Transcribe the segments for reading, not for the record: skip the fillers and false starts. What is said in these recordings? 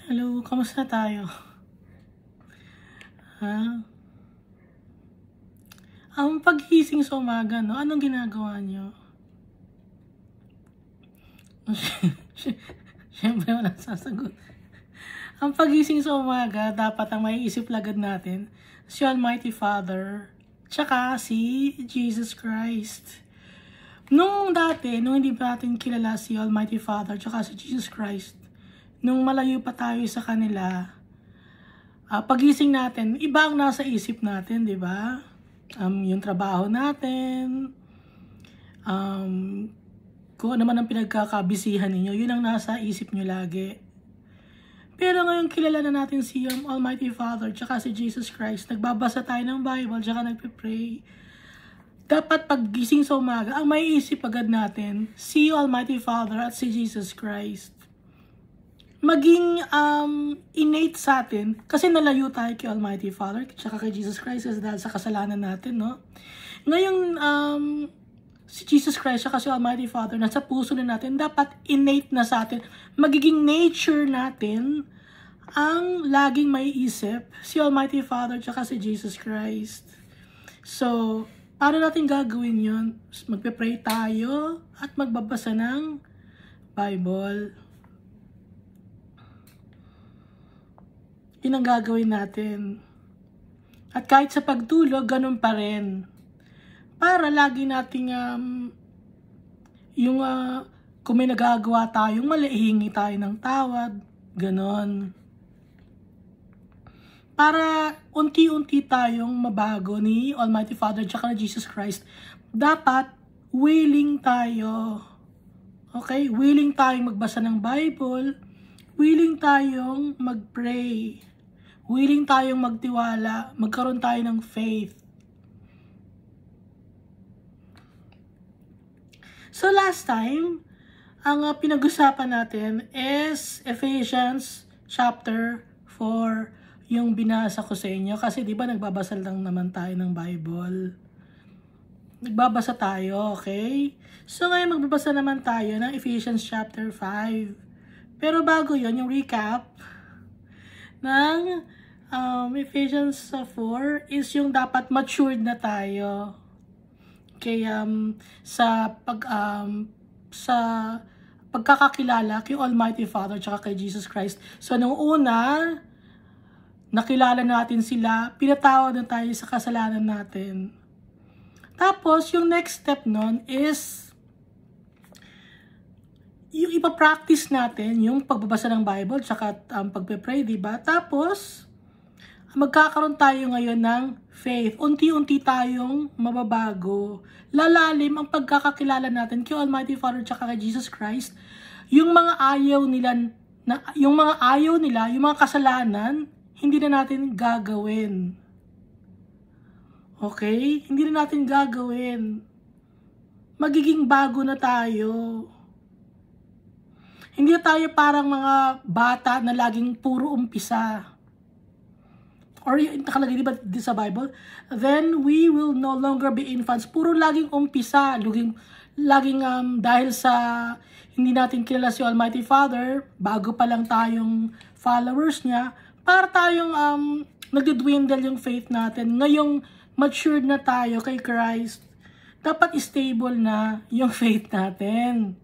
Hello, kamusta tayo? Ha? Ang paggising sa umaga, no? Anong ginagawa nyo? Siyempre, walang sasagot. Ang pagising sa umaga, dapat ang maiisip lagad natin, si Almighty Father, tsaka si Jesus Christ. Nung dati, nung hindi pa natin kilala si Almighty Father, tsaka si Jesus Christ, nung malayo pa tayo sa kanila, pagising natin, iba ang nasa isip natin, di ba? Yung trabaho natin, kung ano man ang pinagkakabisihan ninyo, yun ang nasa isip nyo lagi. Pero ngayon kilala na natin si Almighty Father, tsaka si Jesus Christ, nagbabasa tayo ng Bible, tsaka nagpe-pray. Dapat paggising sa umaga, ang may isip agad natin, si Almighty Father at si Jesus Christ. Maging innate sa atin, kasi nalayo tayo kay Almighty Father, tsaka kay Jesus Christ, dahil sa kasalanan natin, no? Ngayon, si Jesus Christ, tsaka si Almighty Father, nasa puso na natin, dapat innate na sa atin, magiging nature natin, ang laging may isip, si Almighty Father, tsaka si Jesus Christ. So, paano natin gagawin yun? Magpe-pray tayo, at magbabasa ng Bible. Yun ang gagawin natin. At kahit sa pagtulog, ganun pa rin. Para lagi nating, kung may nagagawa tayong mali, hingi tayo ng tawad. Ganon. Para unti-unti tayong mabago ni Almighty Father at ni Jesus Christ, dapat willing tayo. Okay? Willing tayong magbasa ng Bible. Willing tayong mag-pray. Willing tayong magtiwala. Magkaroon tayo ng faith. So last time, ang pinag-usapan natin is Ephesians chapter 4, yung binasa ko sa inyo. Kasi di ba nagbabasa lang naman tayo ng Bible. Nagbabasa tayo, okay? So ngayon magbabasa naman tayo ng Ephesians chapter 5. Pero bago yon, yung recap ng Ephesians 4 is yung dapat matured na tayo. Kaya sa pagkakakilala kay Almighty Father tsaka kay Jesus Christ. So nung una, nakilala natin sila, pinatawad na tayo sa kasalanan natin. Tapos yung next step nun is yung ipapractice natin, yung pagbabasa ng Bible tsaka pagpe-pray, diba? Tapos magkakaroon tayo ngayon ng faith. Unti-unti tayong mababago. Lalalim ang pagkakakilala natin kay Almighty Father tsaka kay Jesus Christ. Yung mga ayaw nila, yung mga kasalanan, hindi na natin gagawin. Okay? Hindi na natin gagawin. Magiging bago na tayo. Hindi na tayo parang mga bata na laging puro umpisa. Or nakalagay diba sa Bible, then we will no longer be infants. Puro laging umpisa, laging dahil sa hindi natin kilala si Almighty Father, bago pa lang tayong followers niya, para tayong nagdudwindle yung faith natin. Ngayong matured na tayo kay Christ, dapat stable na yung faith natin.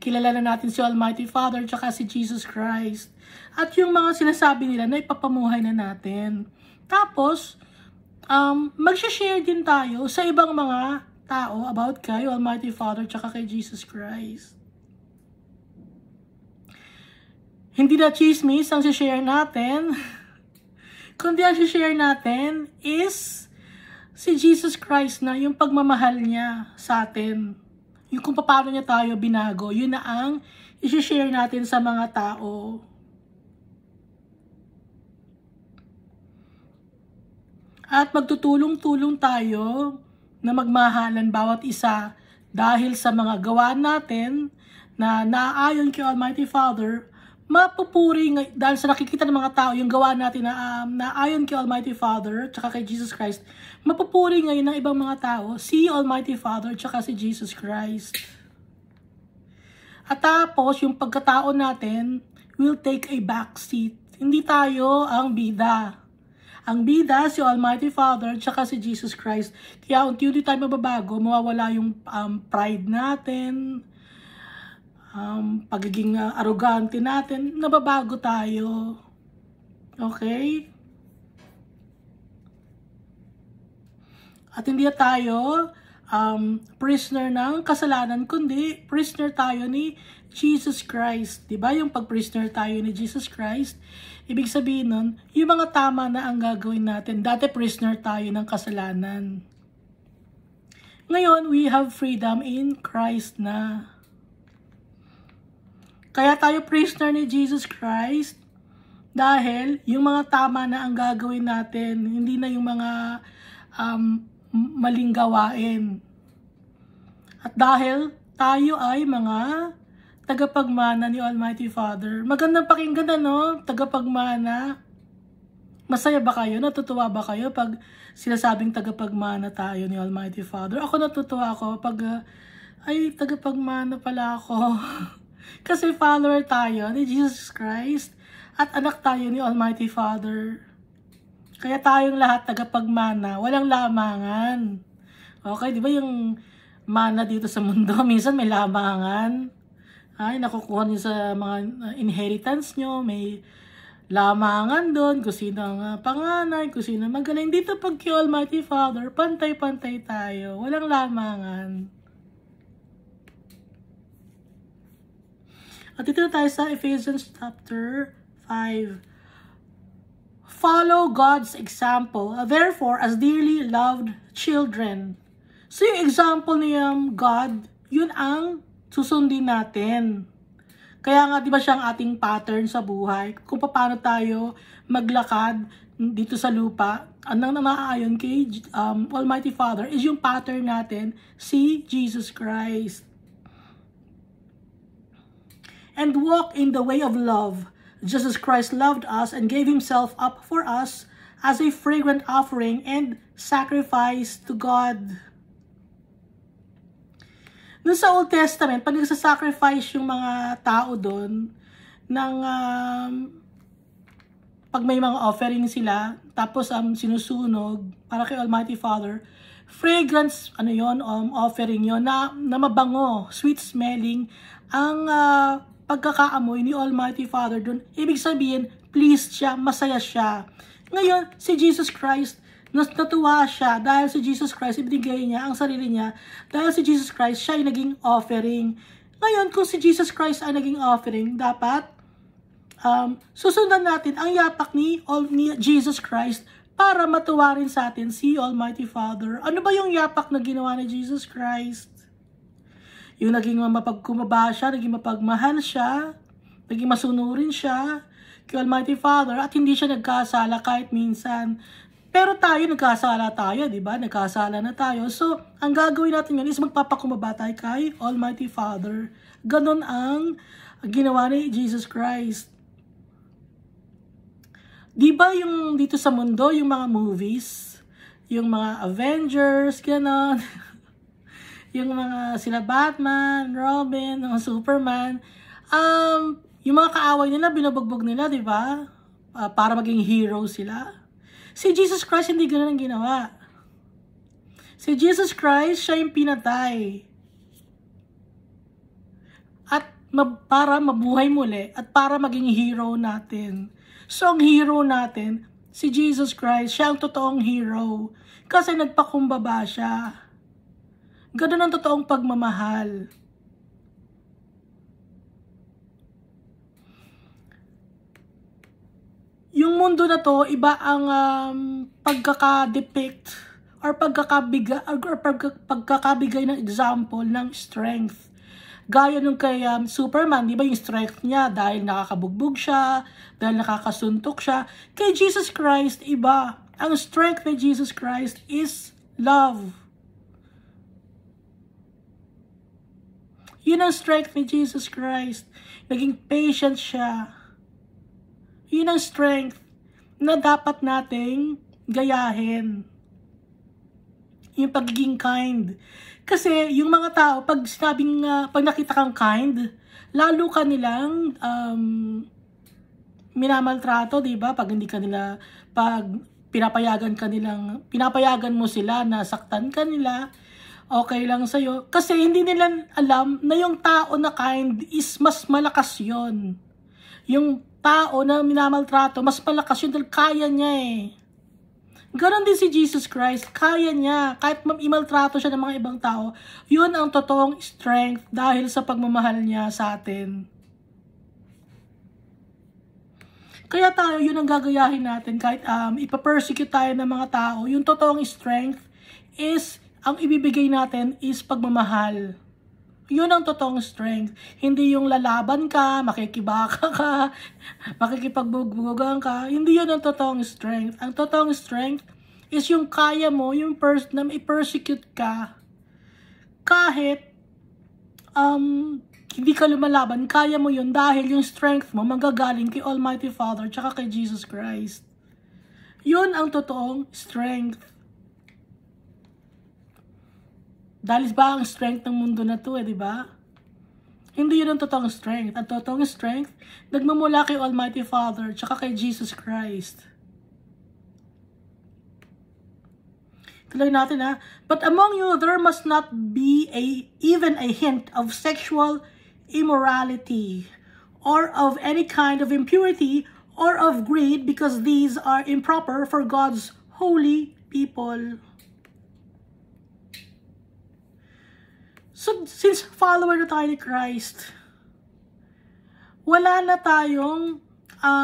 Kilala na natin si Almighty Father tsaka si Jesus Christ. At yung mga sinasabi nila na ipapamuhay na natin. Tapos, mag-share din tayo sa ibang mga tao about kay Almighty Father tsaka kay Jesus Christ. Hindi na chismis ang share natin. Kundi ang share natin is si Jesus Christ na yung pagmamahal niya sa atin. Yung kung paano niya tayo binago, yun na ang i-share natin sa mga tao. At magtutulong-tulong tayo na magmahalan bawat isa dahil sa mga gawa natin na naaayon kay Almighty Father, mapupuri dahil sa nakikita ng mga tao yung gawa natin na naayon kay Almighty Father tsaka kay Jesus Christ, mapupuri ngayon ng ibang mga tao si Almighty Father tsaka si Jesus Christ. At tapos yung pagkatao natin, will take a back seat. Hindi tayo ang bida. Ang bida, si Almighty Father, tsaka si Jesus Christ. Kaya unti-unti tayo mababago, mawawala yung pride natin, pagiging arrogante natin, nababago tayo. Okay? At hindi tayo prisoner ng kasalanan, kundi prisoner tayo ni Jesus Christ. Diba? Yung pag-prisoner tayo ni Jesus Christ, ibig sabihin nun, yung mga tama na ang gagawin natin. Dati prisoner tayo ng kasalanan. Ngayon, we have freedom in Christ na. Kaya tayo prisoner ni Jesus Christ dahil yung mga tama na ang gagawin natin, hindi na yung mga maling gawain. At dahil tayo ay mga tagapagmana ni Almighty Father. Magandang pakinggan, no? Tagapagmana. Masaya ba kayo? Natutuwa ba kayo pag sinasabing tagapagmana tayo ni Almighty Father? Ako natutuwa ako pag ay, tagapagmana pala ako. Kasi follower tayo ni Jesus Christ at anak tayo ni Almighty Father. Kaya tayong lahat tagapagmana, walang lamangan. Okay, di ba yung mana dito sa mundo, minsan may lamangan. Ay, nakukuha niyo sa mga inheritance nyo, may lamangan doon, kung sino ang panganay, kung sino magaling. Dito pag kay Almighty Father, pantay-pantay tayo, walang lamangan. At dito tayo sa Ephesians chapter 5. Follow God's example, therefore, as dearly loved children. So, yung example ni God, yun ang susundin natin. Kaya nga, di ba siya ang ating pattern sa buhay? Kung paano tayo maglakad dito sa lupa, anong namaayon kay Almighty Father is yung pattern natin, si Jesus Christ. And walk in the way of love, just as Christ loved us and gave Himself up for us as a fragrant offering and sacrifice to God. Noon sa Old Testament, pag nagsasacrifice yung mga tao doon, pag may mga offering sila, tapos sinusunog para kay Almighty Father, fragrance, offering yun, na mabango, sweet smelling, ang pagkakaamoy ni Almighty Father doon. Ibig sabihin, pleased siya, masaya siya. Ngayon, si Jesus Christ, natuwa siya dahil si Jesus Christ, ibinigay niya ang sarili niya. Dahil si Jesus Christ, siya ay naging offering. Ngayon, kung si Jesus Christ ay naging offering, dapat susundan natin ang yapak ni Jesus Christ para matuwa rin sa atin si Almighty Father. Ano ba yung yapak na ginawa ni Jesus Christ? Yung naging mapagkumaba siya, naging mapagmahal siya, naging masunurin siya kay Almighty Father at hindi siya nagkasala kahit minsan. Pero tayo, nagkasala tayo, di ba? Nagkasala na tayo. So, ang gagawin natin yun is magpapakumaba tayo kay Almighty Father. Ganon ang ginawa ni Jesus Christ. Di ba yung dito sa mundo, yung mga movies, yung mga Avengers, ganon, yung mga sila Batman, Robin, mga Superman, yung mga kaaway nila, binubugbog nila, di ba? Para maging hero sila. Si Jesus Christ, hindi ganoon ang ginawa. Si Jesus Christ, siya yung pinatay. At para mabuhay muli, at para maging hero natin. So, ang hero natin, si Jesus Christ, siya ang totoong hero. Kasi nagpakumbaba siya. Ganun ang totoong pagmamahal. Yung mundo na to, iba ang pagkaka-depict or pagkakabigay ng example ng strength. Gaya nung kay Superman, di ba yung strength niya dahil nakakabugbog siya, dahil nakakasuntok siya. Kay Jesus Christ, iba. Ang strength ni Jesus Christ is love. Yun ang strength ni Jesus Christ. Naging patient siya. Yun ang strength na dapat nating gayahin. Yung pagiging kind. Kasi yung mga tao, pag nakita kang kind, lalo ka nilang minamaltrato, di ba? Pag pinapayagan mo sila na saktan ka nila, okay lang sa'yo. Kasi hindi nila alam na yung tao na kind is mas malakas yon. Yung tao na minamaltrato, mas malakas yun dahil kaya niya eh. Ganon din si Jesus Christ, kaya niya. Kahit imaltrato siya ng mga ibang tao, yun ang totoong strength dahil sa pagmamahal niya sa atin. Kaya tayo, yun ang gagayahin natin kahit ipapersecute tayo ng mga tao. Yung totoong strength is, ang ibibigay natin is pagmamahal. Yun ang totoong strength. Hindi yung lalaban ka, makikibaka ka, makikipagbugbugan ka. Hindi yun ang totoong strength. Ang totoong strength is yung kaya mo, yung na i-persecute ka. Kahit hindi ka lumalaban, kaya mo yun dahil yung strength mo manggagaling kay Almighty Father tsaka kay Jesus Christ. Yun ang totoong strength. Dahil ba ang strength ng mundo na to di ba? Hindi yun ang totoong strength. Ang totoong strength, nagmamula kay Almighty Father tsaka kay Jesus Christ. Tuloy natin But among you, there must not be even a hint of sexual immorality, or of any kind of impurity, or of greed, because these are improper for God's holy people. So, since follower na tayo ni Christ, wala na tayong,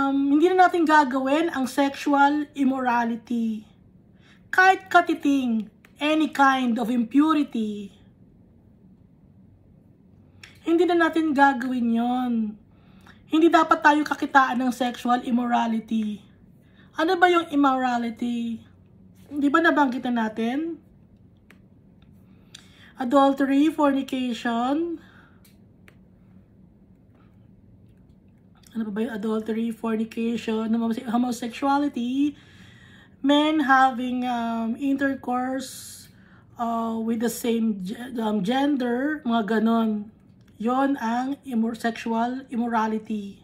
hindi na natin gagawin ang sexual immorality. Kahit katiting, any kind of impurity, hindi na natin gagawin yon. Hindi dapat tayo kakitaan ng sexual immorality. Ano ba yung immorality? Di ba nabanggit na natin? Adultery, fornication. Ano ba yung adultery, fornication, homosexuality, men having intercourse with the same gender, mga ganon. Yon ang sexual immorality.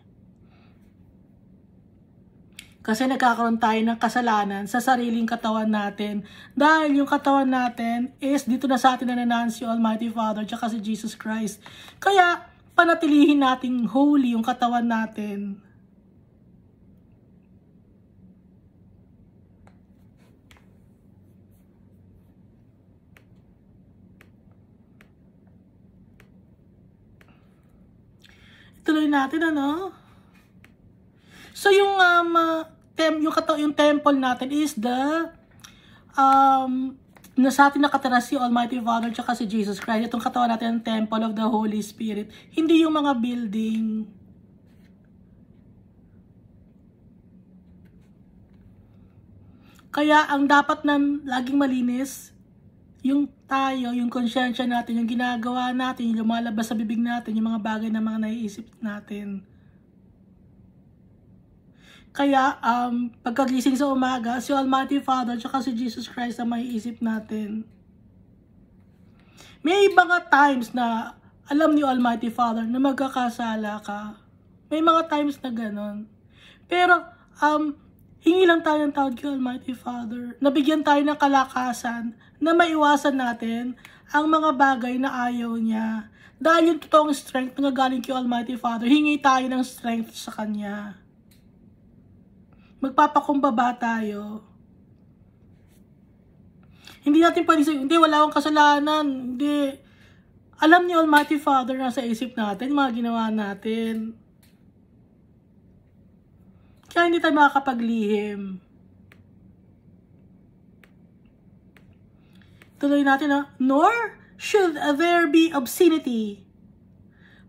Kasi nagkakaroon tayo ng kasalanan sa sariling katawan natin. Dahil yung katawan natin is dito na sa atin nananahan si Almighty Father tsaka si Jesus Christ. Kaya panatilihin nating holy yung katawan natin. Ituloy natin So yung yung temple natin is the na sa atin nakatira si Almighty Father tsaka si Jesus Christ. Itong katawan natin ang temple of the Holy Spirit. Hindi yung mga building. Kaya ang dapat na laging malinis, yung tayo, yung konsyensya natin, yung ginagawa natin, yung lumalabas sa bibig natin, yung mga bagay na mga naiisip natin. Kaya, pagkagising sa umaga, si Almighty Father tsaka si Jesus Christ ang maiisip natin. May mga times na alam ni Almighty Father na magkakasala ka. May mga times na ganon. Pero, hingi lang tayo ng tawad kay Almighty Father. Nabigyan tayo ng kalakasan na maiwasan natin ang mga bagay na ayaw niya. Dahil yung totoong strength na galing kay Almighty Father, hingi tayo ng strength sa Kanya. Magpapakumbaba tayo. Hindi natin pwede sabihin, hindi, wala akong kasalanan. Hindi. Alam ni Almighty Father na sa isip natin, mga ginawa natin. Kaya hindi tayo makakapaglihim. Tuloy natin Nor should there be obscenity,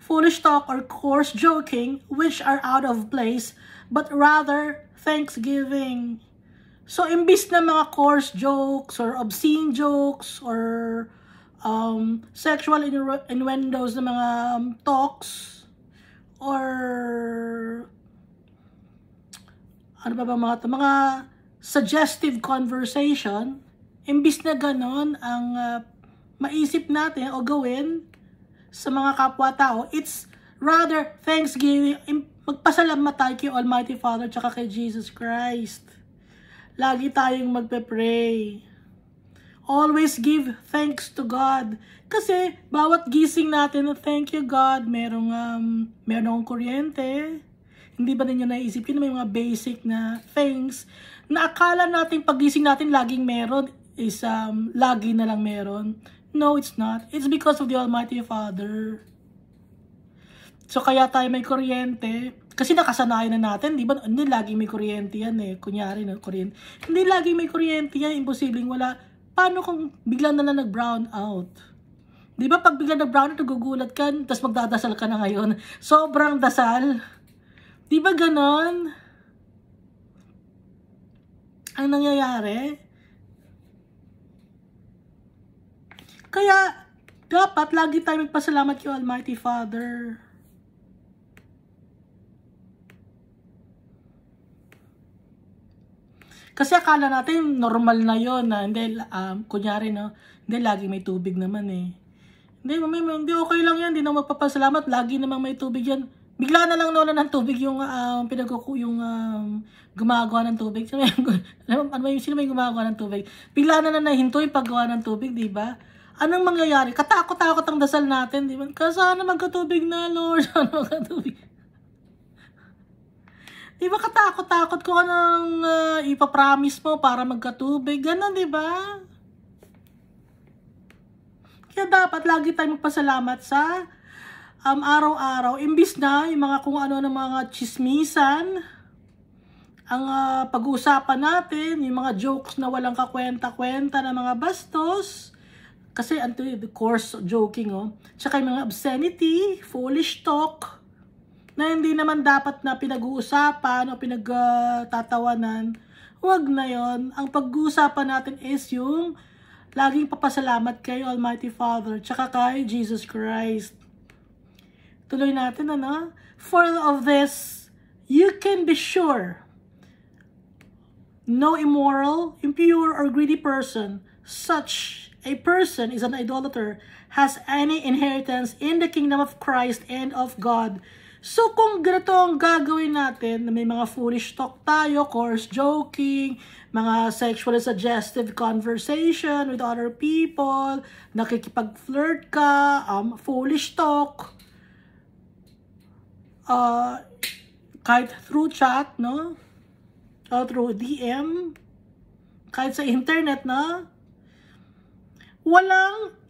foolish talk, or coarse joking, which are out of place, but rather thanksgiving. So, imbis na mga coarse jokes or obscene jokes or sexual innuendos na mga talks or ano ba mga suggestive conversation, imbis na ganon ang maisip natin o gawin sa mga kapwa-tao, it's rather thanksgiving. magpasalamat tayo kay Almighty Father tsaka kay Jesus Christ. Lagi tayong magpe-pray. Always give thanks to God. Kasi bawat gising natin, thank you God, meron akong kuryente. Hindi ba ninyo naisip yun, may mga basic na things na akala natin pagising natin laging meron is lagi na lang meron. No, it's not. It's because of the Almighty Father. So kaya tayo may kuryente. Kasi nakasanayan na natin, di ba? Hindi laging may kuryente yan eh. Kunyari na kuryente. Hindi laging may kuryente yan, imposibleng wala. Paano kung biglang na lang nag-brown out? Di ba pag biglang nag-brown out, nagugulat ka, tapos magdadasal ka na ngayon. Sobrang dasal. Di ba ganon? Ang nangyayari? Kaya, dapat lagi tayo magpasalamat kay Almighty Father. Kasi akala natin normal na yon na hindi, kunyari no, hindi lagi may tubig naman eh. Hindi okay lang yan, hindi na magpapasalamat, lagi namang may tubig yan. Bigla na lang nawala ng tubig yung gumagawa ng tubig. Sino may gumagawa ng tubig? Bigla na nahinto yung paggawa ng tubig, di ba? Anong mangyayari? Katakot-takot ang dasal natin, di ba? Sana magkatubig na, Lord. Sana magkatubig. Di ba katakot-takot ko anong ipapromise mo para magkatubig? Ganon, di ba? Kaya dapat lagi tayong magpasalamat sa araw-araw. Imbis na yung mga kung ano ng mga chismisan, ang pag-uusapan natin, yung mga jokes na walang kakwenta-kwenta na mga bastos, kasi the course joking, tsaka yung mga obscenity, foolish talk, na hindi naman dapat na pinag-uusapan o pinagtatawanan, huwag na yon. Ang pag-uusapan natin is yung laging papasalamat kay Almighty Father tsaka kay Jesus Christ. Tuloy natin, For of this, you can be sure, no immoral, impure, or greedy person, such a person is an idolater, has any inheritance in the kingdom of Christ and of God. So kung ganito ang gagawin natin, may mga foolish talk tayo, coarse joking, mga sexually suggestive conversation with other people, nakikipag-flirt ka, foolish talk, kahit through chat, no? O through DM, kahit sa internet, no?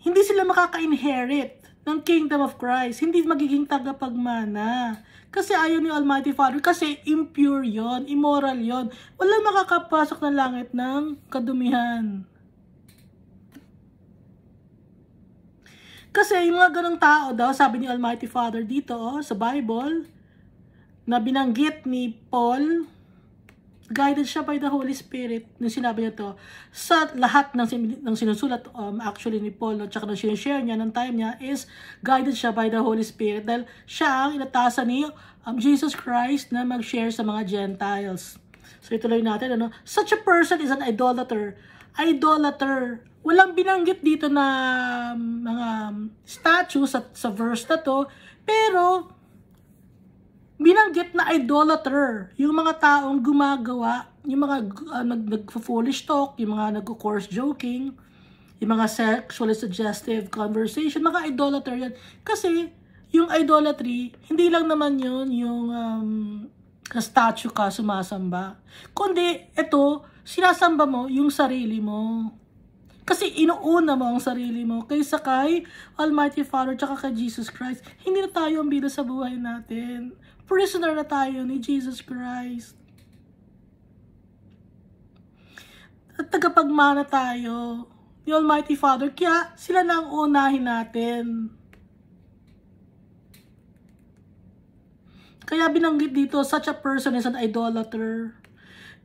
Hindi sila makaka-inherit ng kingdom of Christ. Hindi magiging tagapagmana. Kasi ayaw ni Almighty Father. Kasi impure yon, immoral yon. Walang makakapasok ng langit ng kadumihan. Kasi yung mga ganong tao daw, sabi ni Almighty Father dito sa Bible, na binanggit ni Paul, guided siya by the Holy Spirit, nung sinabi niya to, sa lahat ng sinusulat, actually ni Paul, at saka nang sinishare niya, ng time niya, is guided siya by the Holy Spirit, dahil siya ang inatasan ni Jesus Christ na mag-share sa mga Gentiles. So ituloy natin, such a person is an idolater. Idolater. Walang binanggit dito na mga statues sa verse na to, pero binanggit na idolater, yung mga taong gumagawa, yung mga nag-foolish talk, yung mga nag-coarse joking, yung mga sexually suggestive conversation, mga idolater yan. Kasi, yung idolatry, hindi lang naman yun yung statue ka sumasamba. Kundi, ito, sinasamba mo yung sarili mo. Kasi inuuna mo ang sarili mo kaysa kay Almighty Father tsaka kay Jesus Christ. Hindi na tayo ang bida sa buhay natin. Prisoner na tayo ni Jesus Christ. At tagapagmana tayo ni Almighty Father. Kaya sila na ang unahin natin. Kaya binanggit dito, such a person is an idolater.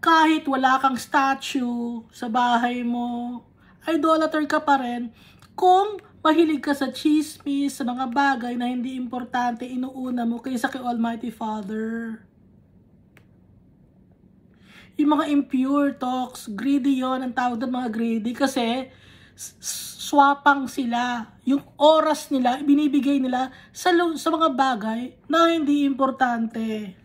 Kahit wala kang statue sa bahay mo, idolater ka pa rin kung mahilig ka sa chismis, sa mga bagay na hindi importante, inuuna mo kaysa kay Almighty Father. Yung mga impure talks, greedy yon, ang tawag doon mga greedy kasi swapang sila. Yung oras nila, binibigay nila sa mga bagay na hindi importante.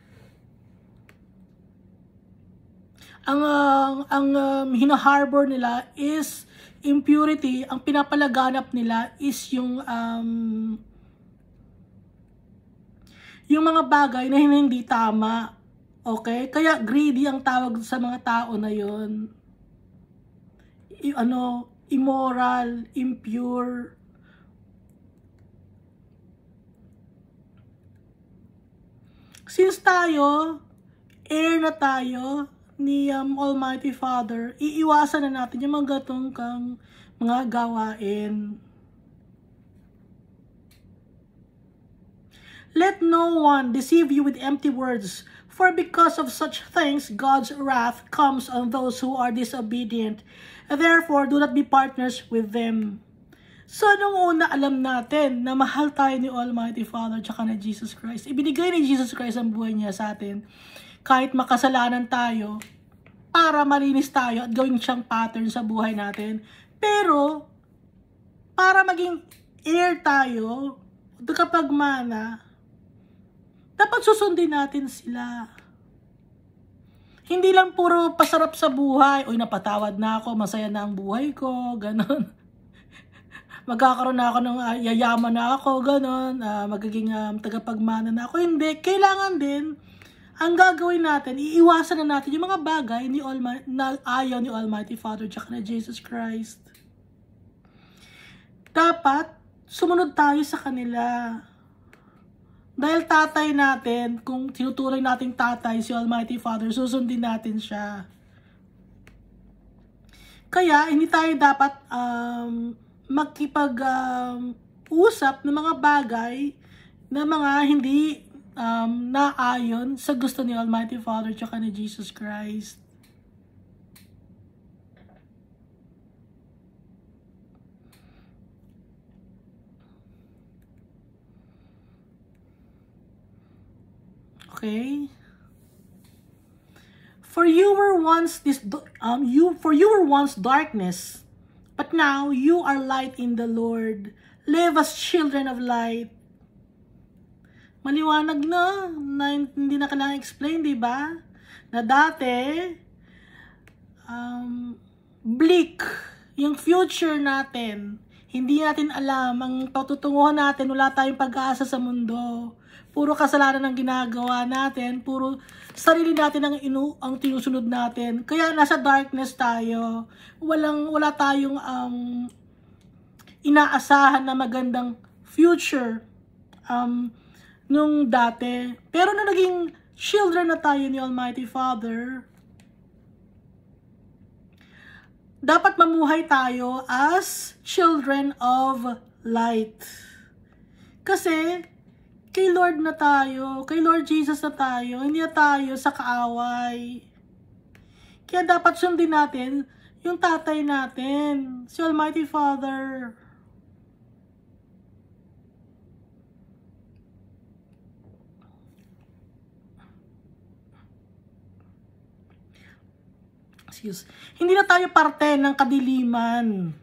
hinaharbor nila is impurity. Ang pinapalaganap nila is yung mga bagay na hindi tama. Okay? Kaya greedy ang tawag sa mga tao na yon. Immoral, impure. Since tayo, heir na tayo ni Almighty Father, iiwasan na natin yung mga gatong kang mga gawain. Let no one deceive you with empty words, for because of such things God's wrath comes on those who are disobedient. Therefore, do not be partners with them. So, nung una, alam natin na mahal tayo ni Almighty Father tsaka ni Jesus Christ. Ibinigay ni Jesus Christ ang buhay niya sa atin. Kahit makasalanan tayo, para malinis tayo at gawin siyang pattern sa buhay natin. Pero, para maging heir tayo, kapag mana, dapat susundin natin sila. Hindi lang puro pasarap sa buhay. Uy, napatawad na ako, masaya na ang buhay ko, ganon. Magkakaroon na ako ng yayaman na ako, ganon. Magiging tagapagmana na ako. Hindi, kailangan din, ang gagawin natin, iiwasan na natin yung mga bagay na ayaw ni Almighty Father tsaka na Jesus Christ. Dapat, sumunod tayo sa kanila. Dahil tatay natin, kung tinutuloy nating tatay si Almighty Father, susundin natin siya. Kaya, hindi tayo dapat makipag-usap ng mga bagay na mga hindi naayon sa gusto ni Almighty Father tsaka ni Jesus Christ. Okay? For you were once darkness, but now you are light in the Lord. Live as children of light. Maliwanag na hindi na kailangan explain, di ba? Na dati, bleak yung future natin. Hindi natin alam. Ang patutunguhan natin, wala tayong pag-asa sa mundo. Puro kasalanan ang ginagawa natin. Puro sarili natin ang tinusunod natin. Kaya nasa darkness tayo. Wala tayong inaasahan na magandang future nung dati. Pero na naging children na tayo ni Almighty Father, dapat mamuhay tayo as children of light. Kasi kay Lord na tayo, kay Lord Jesus na tayo, hindi na tayo sa kaaway. Kaya dapat sundin natin yung tatay natin, si Almighty Father. Hindi na tayo parte ng kadiliman.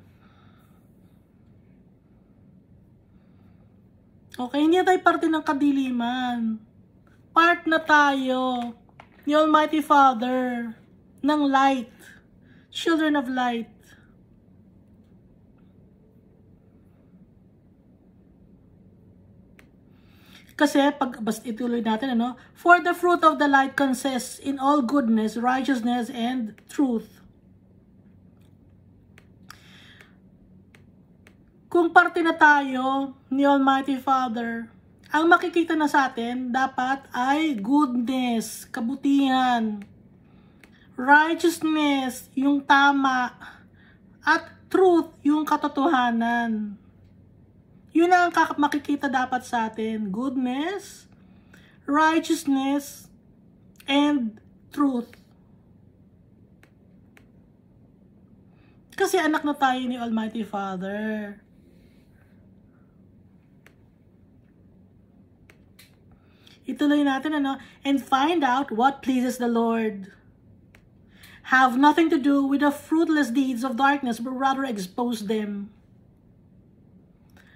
Okay, hindi na tayo parte ng kadiliman. Part na tayo ni Almighty Father ng light. Children of light. Kasi, basta ituloy natin, for the fruit of the light consists in all goodness, righteousness, and truth. Kung parte na tayo ni Almighty Father, ang makikita na sa atin dapat ay goodness, kabutihan, righteousness, yung tama, at truth, yung katotohanan. Yun ang makikita dapat sa atin. Goodness, righteousness, and truth. Kasi anak na tayo ni Almighty Father. Ituloy natin, and find out what pleases the Lord. Have nothing to do with the fruitless deeds of darkness, but rather expose them.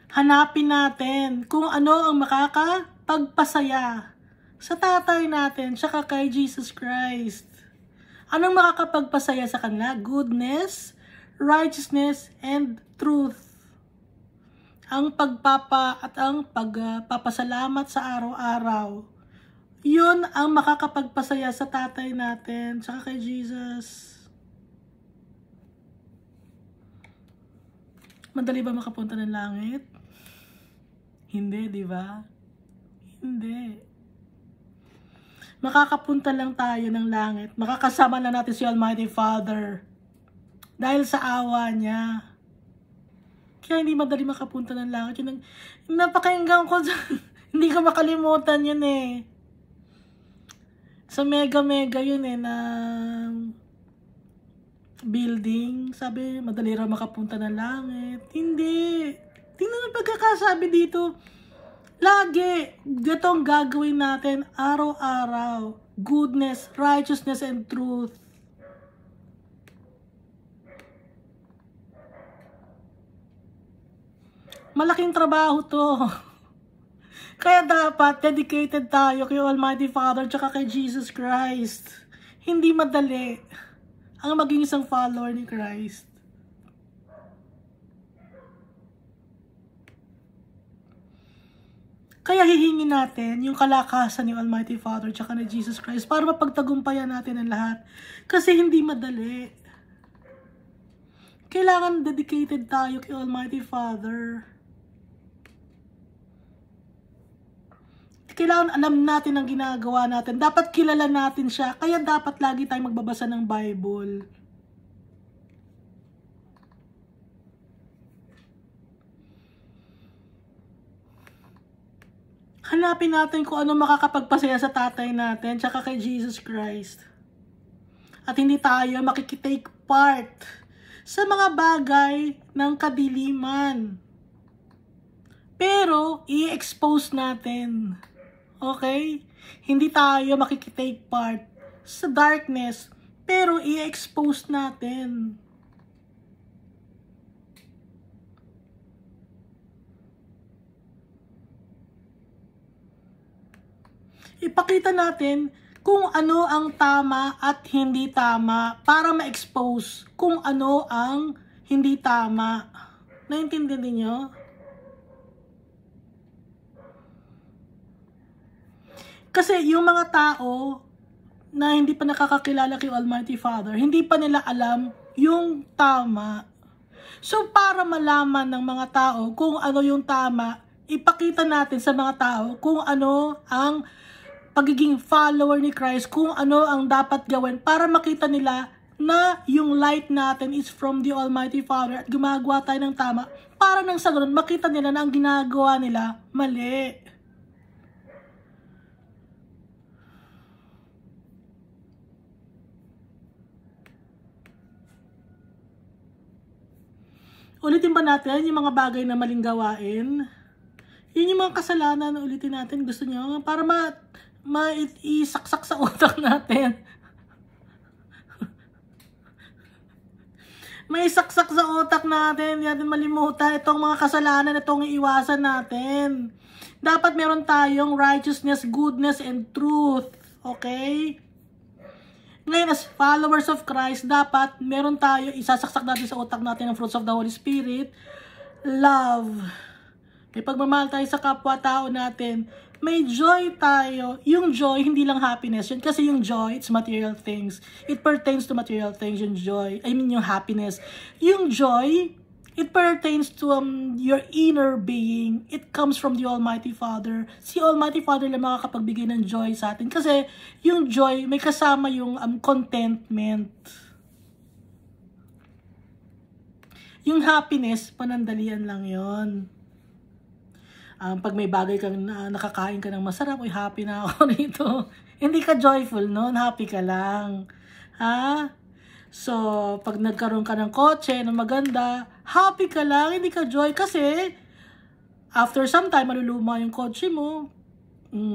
Hanapin natin kung ano ang makakapagpasaya sa tatay natin tsaka kay Jesus Christ. Anong makakapagpasaya sa kanila? Goodness, righteousness, and truth. Ang pagpapasalamat sa araw-araw. Yun ang makakapagpasaya sa tatay natin, tsaka kay Jesus. Madali ba makapunta ng langit? Hindi, di ba? Hindi. Makakapunta lang tayo ng langit. Makakasama lang natin si Almighty Father. Dahil sa awa niya. Kaya hindi madali makapunta ng langit. Yun ang napakinggan ko. Hindi ka makalimutan yun eh. Sa mega yun eh na building. Sabi, madali raw makapunta ng langit. Hindi. Tingnan ang pagkakasabi dito. Lagi, gatong gagawin natin araw-araw. Goodness, righteousness, and truth. Malaking trabaho to. Kaya dapat dedicated tayo kay Almighty Father tsaka kay Jesus Christ. Hindi madali ang maging isang follower ni Christ. Kaya hihingin natin yung kalakasan ni Almighty Father tsaka ni Jesus Christ para mapagtagumpayan natin ang lahat. Kasi hindi madali. Kailangan dedicated tayo kay Almighty Father. Kailangan alam natin ang ginagawa natin. Dapat kilala natin siya. Kaya dapat lagi tayong magbabasa ng Bible. Hanapin natin kung ano makakapagpasaya sa tatay natin tsaka kay Jesus Christ. At hindi tayo makikitake part sa mga bagay ng kadiliman. Pero, i-expose natin. Okay? Hindi tayo makikitake part sa darkness, pero i-expose natin. Ipakita natin kung ano ang tama at hindi tama para ma-expose kung ano ang hindi tama. Naintindihan niyo? Kasi yung mga tao na hindi pa nakakakilala kay Almighty Father, hindi pa nila alam yung tama. So para malaman ng mga tao kung ano yung tama, ipakita natin sa mga tao kung ano ang pagiging follower ni Christ, kung ano ang dapat gawin para makita nila na yung light natin is from the Almighty Father at gumagawa tayo ng tama para nang sa ganun makita nila na ang ginagawa nila mali. Ulitin ba natin yung mga bagay na maling gawain? Yun yung mga kasalanan na ulitin natin. Gusto nyo? Para isaksak sa utak natin. May saksak sa utak natin. Hindi natin malimutan itong mga kasalanan na itong iiwasan natin. Dapat meron tayong righteousness, goodness, and truth. Okay? Ngayon, as followers of Christ, dapat meron tayo, isasaksak natin sa utak natin ang fruits of the Holy Spirit. Love. May pagmamahal tayo sa kapwa-tao natin. May joy tayo. Yung joy, hindi lang happiness. Yun, kasi yung joy, it's material things. It pertains to material things, yung joy. I mean, yung happiness. Yung joy, it pertains to your inner being. It comes from the Almighty Father. Si Almighty Father lang makakapagbigay ng joy sa atin. Kasi yung joy, may kasama yung contentment. Yung happiness, panandalian lang yon. Pag may bagay kang nakakain ka ng masarap, uy, happy na ako rito. Hindi ka joyful, no? Happy ka lang. Ha? So, pag nagkaroon ka ng kotse na maganda, happy ka lang, hindi ka joy. Kasi, after some time, maluluma yung kotse mo.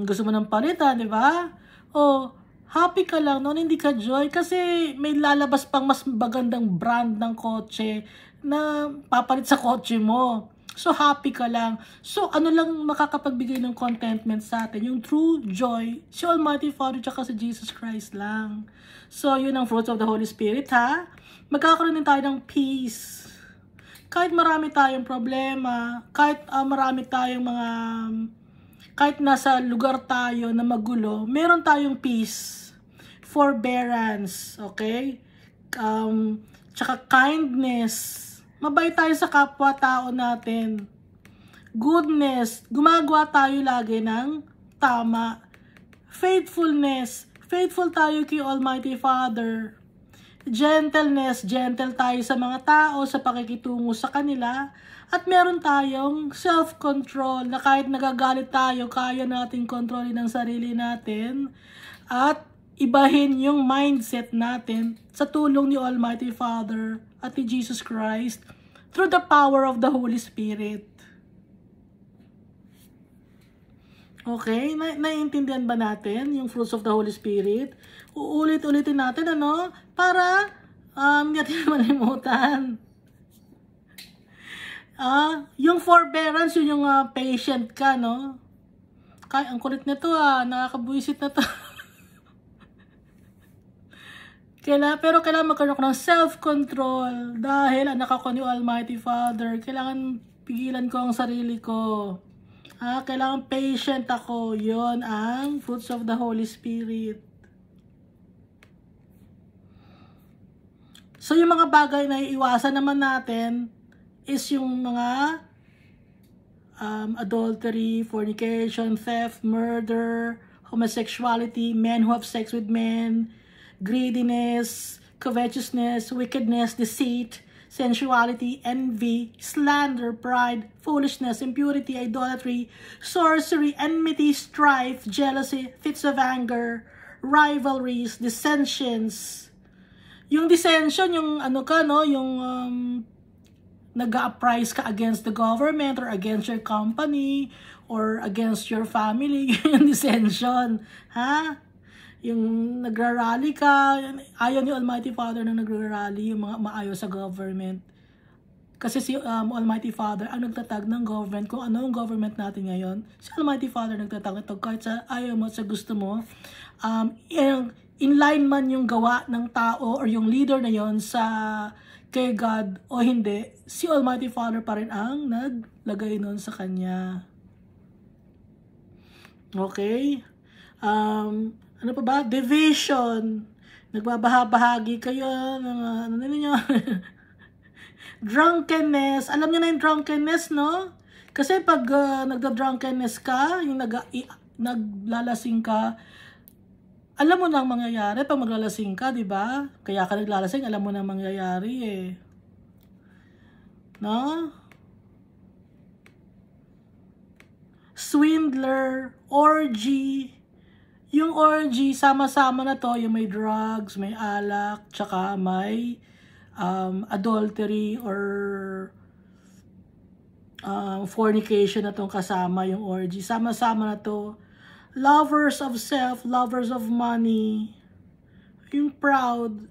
Gusto mo ng palitan, di ba? O, happy ka lang noon, hindi ka joy. Kasi, may lalabas pang mas magandang brand ng kotse na papalit sa kotse mo. So, happy ka lang. So, ano lang makakapagbigay ng contentment sa atin? Yung true joy, si Almighty Father tsaka si Jesus Christ lang. So, yun ang fruits of the Holy Spirit, ha? Magkakaroon din tayo ng peace. Kahit marami tayong problema, kahit marami tayong kahit nasa lugar tayo na magulo, meron tayong peace. Forbearance, okay? Tsaka kindness. Mabait tayo sa kapwa-tao natin. Goodness. Gumagawa tayo lagi ng tama. Faithfulness. Faithful tayo kay Almighty Father. Gentleness. Gentle tayo sa mga tao, sa pakikitungo sa kanila. At meron tayong self-control na kahit nagagalit tayo, kaya natin kontrolin ang sarili natin. At ibahin yung mindset natin sa tulong ni Almighty Father at ni Jesus Christ through the power of the Holy Spirit. Okay? Naiintindihan ba natin yung fruits of the Holy Spirit? Uulit-ulitin natin, ano? Para hindi natin malimutan. Yung forbearance, yun yung patient ka, no? Ang kulit na to, nakakabuisit na to. Pero kailangan magkaroon ako ng self-control dahil anak ako ni Almighty Father. Kailangan pigilan ko ang sarili ko. Kailangan patient ako. Yon ang fruits of the Holy Spirit. So yung mga bagay na iiwasan naman natin is yung mga adultery, fornication, theft, murder, homosexuality, men who have sex with men, greediness, covetousness, wickedness, deceit, sensuality, envy, slander, pride, foolishness, impurity, idolatry, sorcery, enmity, strife, jealousy, fits of anger, rivalries, dissensions. Yung dissension, yung yung nag-uprise ka against the government or against your company or against your family, yung dissension, ha? Yung nagrarally ka, ayaw ni Almighty Father na nagrarally, yung mga maayaw sa government. Kasi si Almighty Father ang nagtatag ng government. Kung ano yung government natin ngayon, si Almighty Father nagtatag ito. Kahit sa ayaw mo, sa gusto mo, in line man yung gawa ng tao or yung leader na yon sa kay God o hindi, si Almighty Father pa rin ang naglagay nun sa kanya. Okay? Ano pa ba? Division. Nagbabahabahagi kayo ng ano ninyo. Drunkenness. Alam niyo na yung drunkenness, no? Kasi pag nagda-drunkenness ka, yung naglalasing ka, alam mo na ang mangyayari pag maglalasing ka, di ba? Kaya ka naglalasing, alam mo na ang mangyayari eh. No? Swindler, orgy. Yung orgy, sama-sama na to, yung may drugs, may alak, tsaka may adultery or fornication na tong kasama yung orgy. Sama-sama na to. Lovers of self, lovers of money. Yung proud.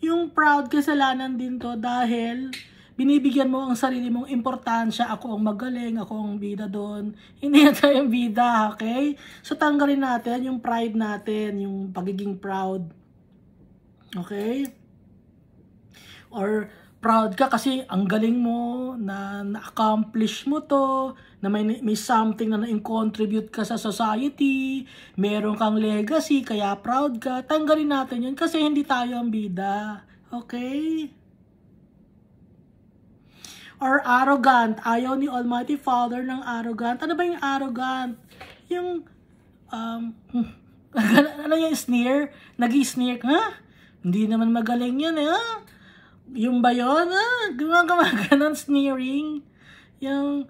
Yung proud, kasalanan din to dahil binibigyan mo ang sarili mong importansya. Ako ang magaling, ako ang bida doon. Hindi na tayong bida, okay? So tanggalin natin yung pride natin, yung pagiging proud. Okay? Or proud ka kasi ang galing mo, na na-accomplish mo to, na may something na na-contribute ka sa society, meron kang legacy, kaya proud ka. Tanggalin natin yun kasi hindi tayo ang bida. Okay? Or arrogant. Ayaw ni Almighty Father ng arrogant. Ano ba yung arrogant? Yung, ano yung sneer? Nag-i-sneer ka? Ha? Hindi naman magaling yan eh, ha? Yung ba yun? Gumagawa sneering. Yung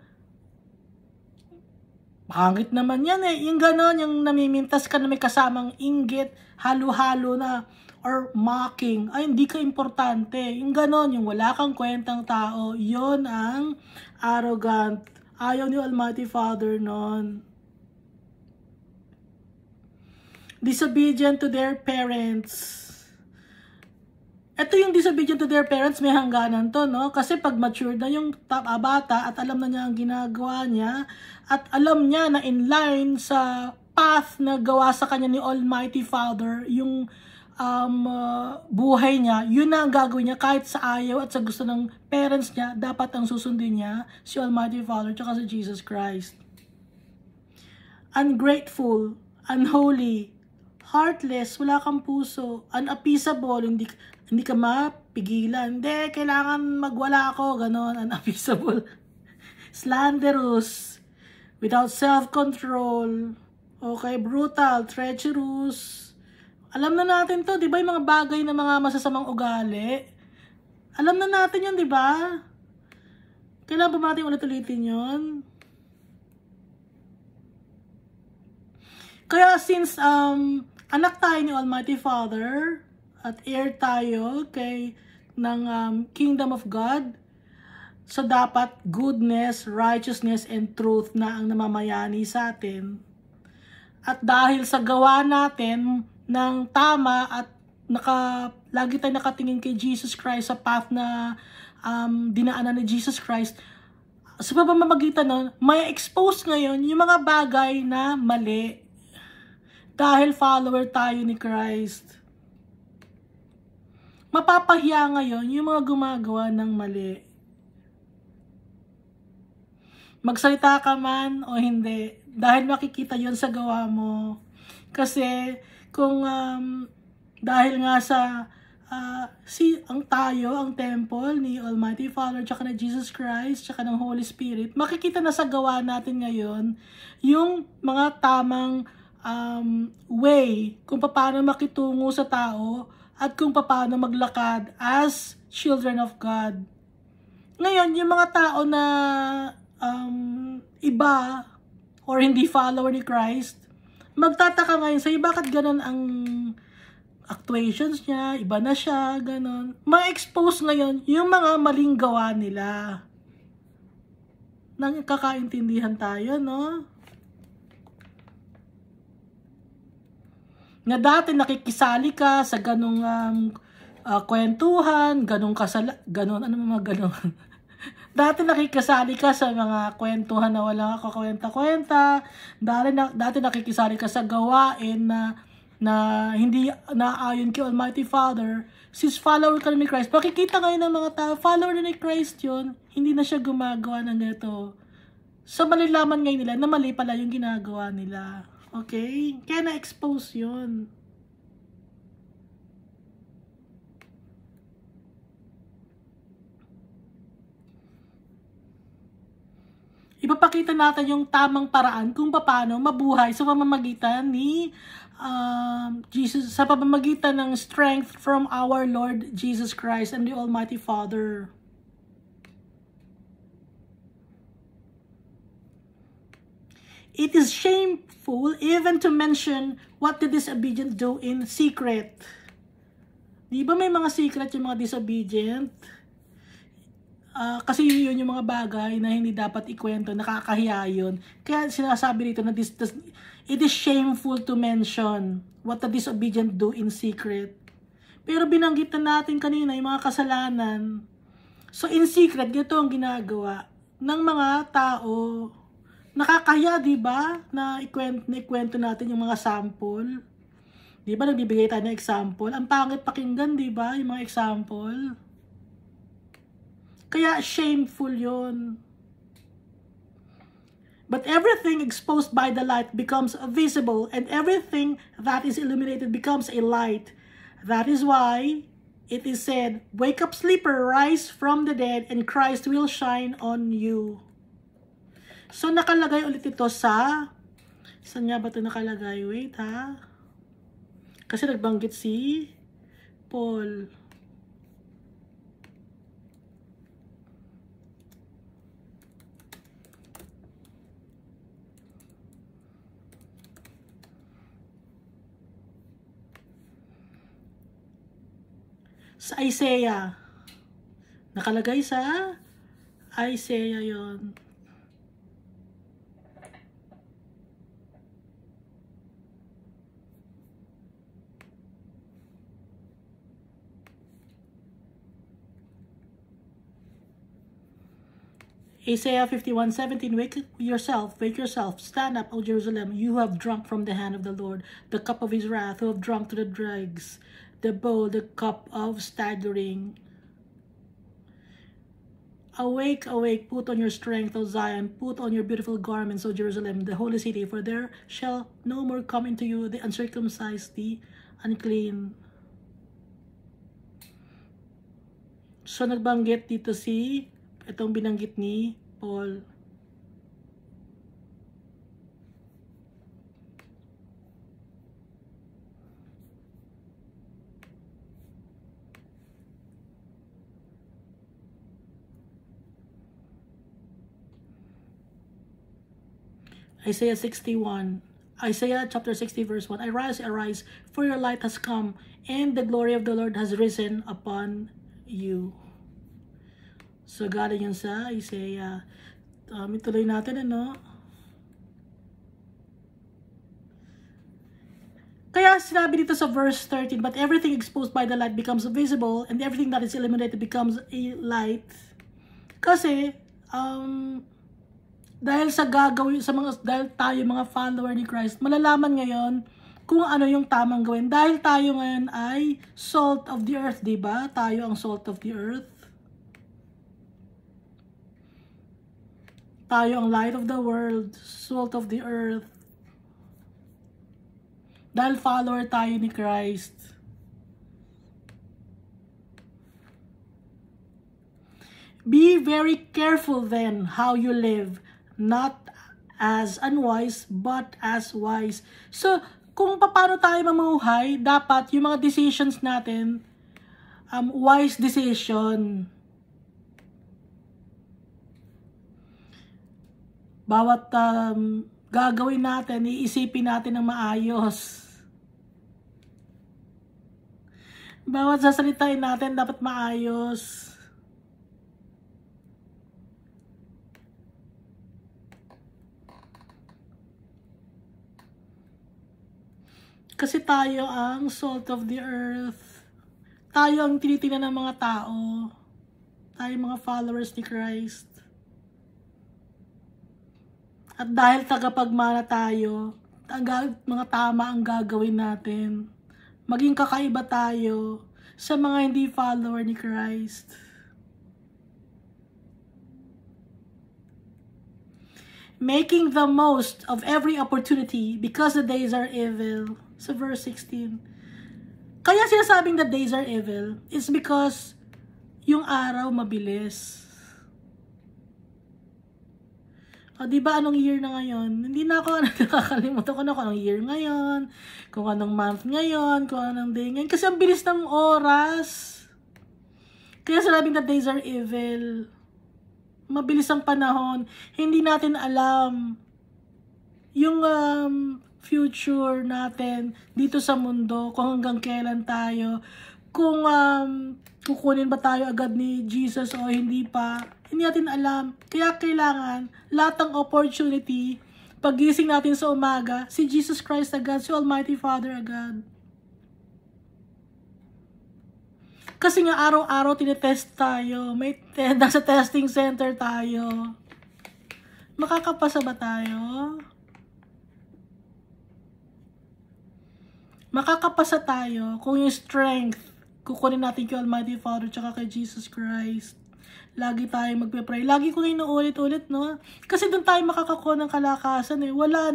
pangit naman yan eh. Yung ganon, yung namimintas ka na may kasamang inggit, halo-halo na, or mocking. Ay, hindi ka importante. Yung ganon, yung wala kang kwentang tao, yun ang arrogant. Ayaw ni Almighty Father nun. Disobedient to their parents. Ito yung disobedient to their parents, may hangganan to, no? Kasi pag mature na yung bata at alam na niya ang ginagawa niya at alam niya na in line sa path na gawa sa kanya ni Almighty Father, yung buhay niya, yun na ang gagawin niya kahit sa ayaw at sa gusto ng parents niya, dapat ang susundin niya si Almighty Father tsaka si Jesus Christ. Ungrateful, unholy, heartless, wala kang puso, unappeasable, hindi ka mapigilan. Hindi, kailangan magwala ako, ganon, unappeasable. Slanderous, without self-control, okay, brutal, treacherous. Alam na natin to, di ba, yung mga bagay na mga masasamang ugali. Alam na natin yun, di ba? Kailangan ba natin ulit-ulitin yun? Kaya since anak tayo ni Almighty Father at heir tayo ng Kingdom of God, so dapat goodness, righteousness, and truth na ang namamayani sa atin. At dahil sa gawa natin ng tama at lagi tayo nakatingin kay Jesus Christ sa path na dinaanan ni Jesus Christ, sa pamamagitan nun, may expose ngayon yung mga bagay na mali. Dahil follower tayo ni Christ. Mapapahiya ngayon yung mga gumagawa ng mali. Magsalita ka man o hindi, dahil makikita yon sa gawa mo. Kasi kung dahil nga sa ang temple ni Almighty Father tsaka na Jesus Christ tsaka ng Holy Spirit, makikita na sa gawa natin ngayon yung mga tamang way kung paano makitungo sa tao at kung paano maglakad as children of God. Ngayon, yung mga tao na iba or hindi follower ni Christ, magtataka ngayon sa'yo, bakit ganun ang actuations niya, iba na siya, ganun. Ma-expose ngayon yung mga maling gawa nila. Nang kakaintindihan tayo, no? Na dati nakikisali ka sa ganung kwentuhan, ganung dati nakikisali ka sa mga kwentuhan na wala kakwenta-kwenta. Dati nakikisali ka sa gawain na hindi naayon kay Almighty Father. Since follower ka ni Christ, makikita ngayon ng mga tao, follower na ni Christ yun, hindi na siya gumagawa ng ganito. So malalaman ngayon nila na mali pala yung ginagawa nila. Okay? Kaya na-expose yun. Ipapakita natin yung tamang paraan kung paano mabuhay sa pamamagitan ni Jesus, sa pamamagitan ng strength from our Lord Jesus Christ and the Almighty Father. It is shameful even to mention what the disobedient do in secret. Di ba may mga secret yung mga disobedient? Kasi yun yung mga bagay na hindi dapat ikwento, nakakahiya yun. Kaya sinasabi dito na it is shameful to mention what the disobedient do in secret. Pero binanggit na natin kanina yung mga kasalanan. So in secret, ito ang ginagawa ng mga tao. Nakakahiya, di ba? Na ikwento natin yung mga sample. Di ba nagbibigay tayo ng example? Ang pangit pakinggan, di ba? Yung mga example. Kaya shameful yun. But everything exposed by the light becomes visible, and everything that is illuminated becomes a light. That is why it is said, "Wake up, sleeper, rise from the dead, and Christ will shine on you." So nakalagay ulit ito saan nga ba ito nakalagay? Wait ha. Kasi nagbanggit si Paul. Sa Isaiah. Nakalagay sa Isaiah yon. Isaiah 51:17, wake yourself, stand up, O Jerusalem, you have drunk from the hand of the Lord, the cup of his wrath, who have drunk to the dregs, the bowl, the cup of staggering. Awake, awake, put on your strength, O Zion, put on your beautiful garments, O Jerusalem, the holy city, for there shall no more come into you the uncircumcised, the unclean. So nagbanggit dito itong binanggit ni Paul. Isaiah chapter 60 verse 1. Arise, arise, for your light has come, and the glory of the Lord has risen upon you. So galing yun sa Isaiah. Ituloy natin Kaya sinabi dito sa verse 13, but everything exposed by the light becomes visible, and everything that is illuminated becomes a light. Kasi dahil tayo mga follower ni Christ, malalaman ngayon kung ano yung tamang gawin. Dahil tayo ngayon ay salt of the earth, di ba? Tayo ang salt of the earth. Tayo ang light of the world, salt of the earth. Dahil follower tayo ni Christ. Be very careful then how you live, not as unwise, but as wise. So, kung paano tayo mamuhay, dapat yung mga decisions natin, wise decision. Bawat gagawin natin, iisipin natin ng maayos. Bawat sasalitain natin, dapat maayos. Kasi tayo ang salt of the earth. Tayo ang tinitingnan ng mga tao. Tayo mga followers ni Christ. At dahil tagapagmana tayo, mga tama ang gagawin natin. Maging kakaiba tayo sa mga hindi follower ni Christ. Making the most of every opportunity because the days are evil. Sa verse 16. Kaya sinasabing the days are evil is because yung araw mabilis. Diba anong year na ngayon? Hindi na ako nakakalimutan ko na kung anong year ngayon, kung anong month ngayon, kung anong day ngayon. Kasi ang bilis ng oras. Kaya sinabing the days are evil. Mabilis ang panahon. Hindi natin alam yung future natin dito sa mundo, kung hanggang kailan tayo, kung kukunin ba tayo agad ni Jesus o hindi pa. Hindi natin alam. Kaya kailangan lahat ng opportunity, pagising natin sa umaga, si Jesus Christ agad, si Almighty Father agad. Kasi nga araw-araw tinetest tayo. Nasa testing center tayo. Makakapasa ba tayo? Makakapasa tayo kung yung strength kukunin natin kay Almighty Father tsaka kay Jesus Christ. Lagi tayong magpe-pray. Lagi ko inuulit-ulit, no? Kasi doon tayo makakakuha ng kalakasan, eh. Wala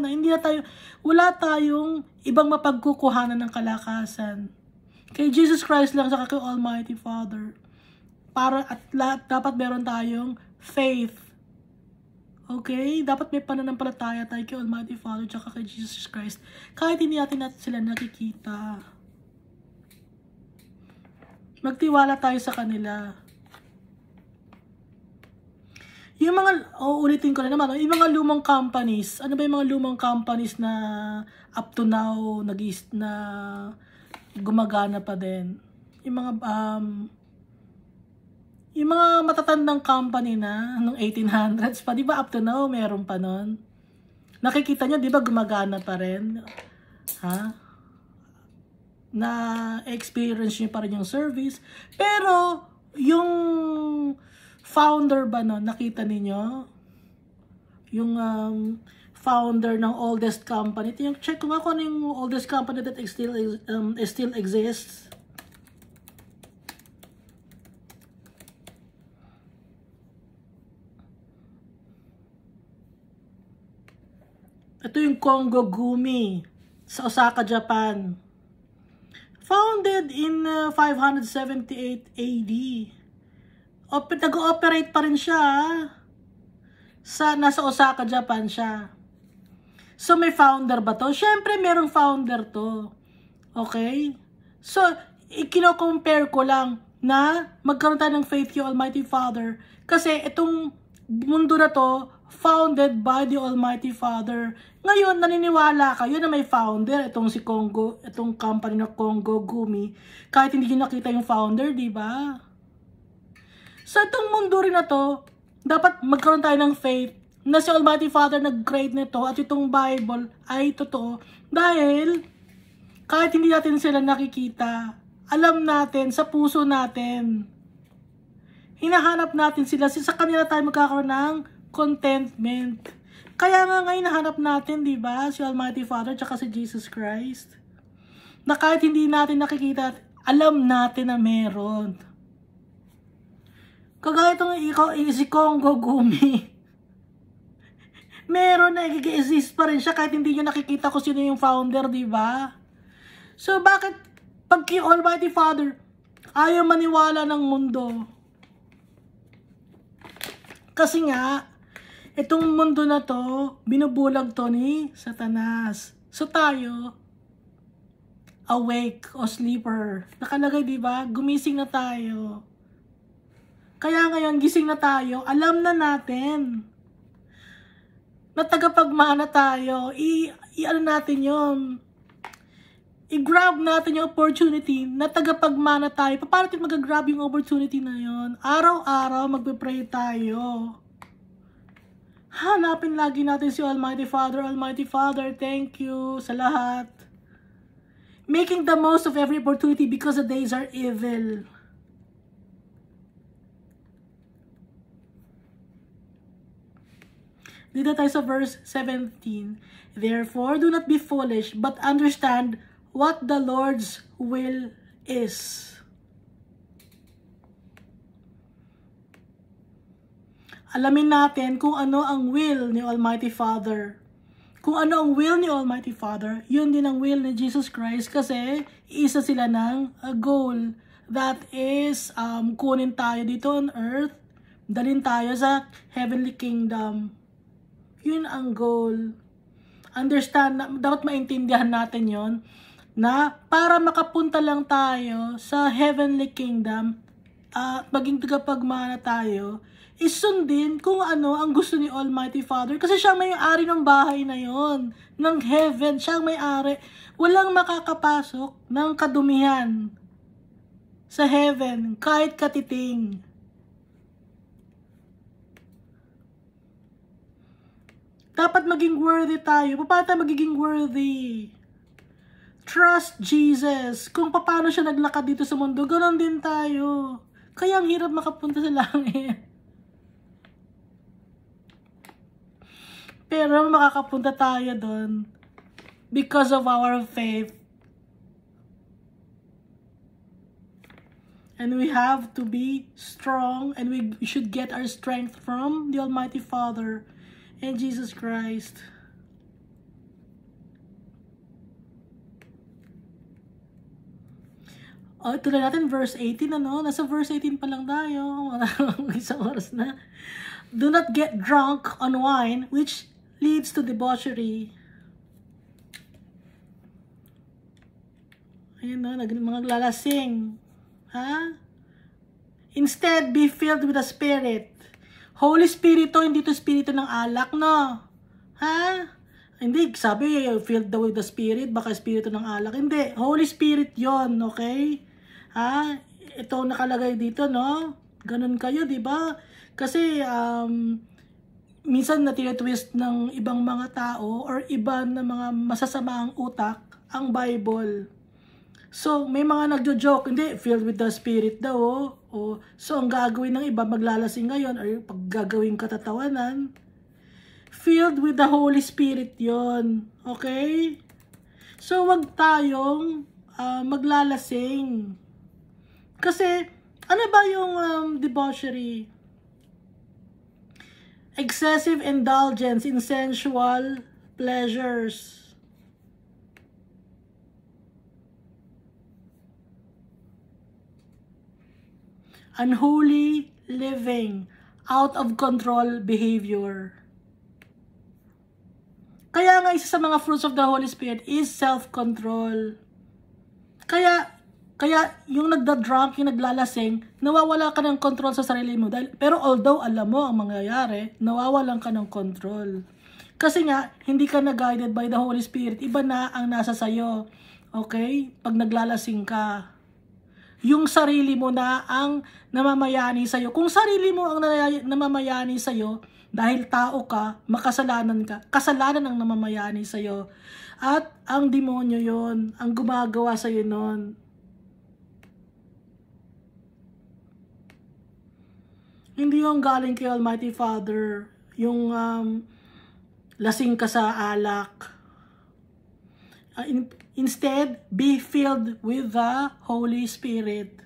tayong ibang mapagkukuhanan ng kalakasan. Kay Jesus Christ lang sa kay Almighty Father. Dapat meron tayong faith. Okay? Dapat may pananampalataya tayo kay Almighty Father tsaka kay Jesus Christ. Kahit hindi natin sila nakikita. Magtiwala tayo sa kanila. Yung mga, ulitin ko na naman, yung mga lumang companies, ano ba yung mga lumang companies na up to now, na gumagana pa din? Yung mga matatandang company na, nung 1800s pa, di ba up to now, meron pa nun? Nakikita nyo, di ba gumagana pa rin? Ha? Na experience nyo pa rin yung service. Pero, yung founder ba nun? Nakita ninyo? Yung founder ng oldest company. Check ko nga kung ano yung oldest company that still exists. Ito yung Kongo Gumi sa Osaka, Japan. Founded in 578 AD. Nag-ooperate pa rin siya. Nasa Osaka, Japan siya. So, may founder ba to? Siyempre, merong founder to. Okay? So, ikino-compare ko lang na magkaroon tayo ng faith kay Almighty Father. Kasi itong mundo na to, founded by the Almighty Father. Ngayon, naniniwala kayo na may founder, itong si Kongo, itong company na Kongo Gumi, kahit hindi nyo nakita yung founder, di ba? So, itong mundo rin na to, dapat magkaroon tayo ng faith na si Almighty Father nag-create nito at itong Bible ay totoo. Dahil, kahit hindi natin sila nakikita, alam natin, sa puso natin, hinahanap natin sila, sa kanila tayo magkakaroon ng contentment. Kaya nga ngayon nahanap natin, di ba, si Almighty Father tsaka si Jesus Christ. Na kahit hindi natin nakikita, alam natin na meron. Kagaya itong si Kongo Gumi. Meron na, i-exist pa rin siya kahit hindi nyo nakikita kung sino yung founder, di ba? So bakit pag kay Almighty Father ayaw maniwala ng mundo? Kasi nga, itong mundo na to, binubulag to ni Satanas. So tayo, awake o sleeper. Nakalagay, di ba? Gumising na tayo. Kaya ngayon, gising na tayo, alam na natin na tagapagmana tayo. I-ano natin yun? I-grab natin yung opportunity na tagapagmana tayo. Paano natin mag-grab yung opportunity na yun? Araw-araw, magpe-pray tayo. Hanapin lagi natin si Almighty Father. Almighty Father, thank you sa lahat. Making the most of every opportunity because the days are evil. Dito tayo sa verse 17. Therefore, do not be foolish, but understand what the Lord's will is. Alamin natin kung ano ang will ni Almighty Father. Kung ano ang will ni Almighty Father, yun din ang will ni Jesus Christ kasi isa sila ng goal. That is, kunin tayo dito on earth, dalhin tayo sa heavenly kingdom. Yun ang goal. Understand, dapat maintindihan natin yon na para makapunta lang tayo sa heavenly kingdom at maging tagapagmana tayo, isundin kung ano ang gusto ni Almighty Father. Kasi siya may-ari ng bahay na yon, ng heaven. Siya may-ari. Walang makakapasok ng kadumihan sa heaven, kahit katiting. Dapat maging worthy tayo. Paano tayo magiging worthy? Trust Jesus. Kung paano siya naglakad dito sa mundo, ganoon din tayo. Kaya ang hirap makapunta sa langit. Pero makakapunta tayo doon because of our faith. And we have to be strong and we should get our strength from the Almighty Father and Jesus Christ. Ito na natin, verse 18, ano? Nasa verse 18 pa lang tayo. Isang oras na. Do not get drunk on wine, which leads to debauchery. Ayan na, mga lalasing. Ha? Instead, be filled with the Spirit. Holy Spirit to, hindi to spirito ng alak, no? Ha? Hindi, sabi, filled with the Spirit, baka spirito ng alak. Hindi, Holy Spirit yon, okay? Ha? Ito nakalagay dito, no? Ganun kayo, di ba? Kasi, minsan na tinitwist ng ibang mga tao or iba na mga masasamaang utak ang Bible. So, may mga nagjo-joke, hindi, filled with the Spirit daw, oh. O, so ang gagawin ng iba, maglalasing ngayon or pag gagawin katatawanan, filled with the Holy Spirit yon. Okay? So, wag tayong maglalasing. Kasi, ano ba yung debauchery? Excessive indulgence in sensual pleasures. Unholy living, out of control behavior. Kaya nga isa sa mga fruits of the Holy Spirit is self-control. Kaya yung nagda-drunk, yung naglalasing, nawawala ka ng control sa sarili mo. Pero although alam mo ang mangyayari, nawawalan ka ng control. Kasi nga, hindi ka na-guided by the Holy Spirit. Iba na ang nasa sayo. Okay? Pag naglalasing ka. Yung sarili mo na ang namamayani sa'yo. Kung sarili mo ang namamayani sa'yo, dahil tao ka, makasalanan ka. Kasalanan ang namamayani sa'yo. At ang demonyo yon, ang gumagawa sa'yo nun. Hindi yung galing kay Almighty Father, yung lasing ka sa alak. Instead, be filled with the Holy Spirit.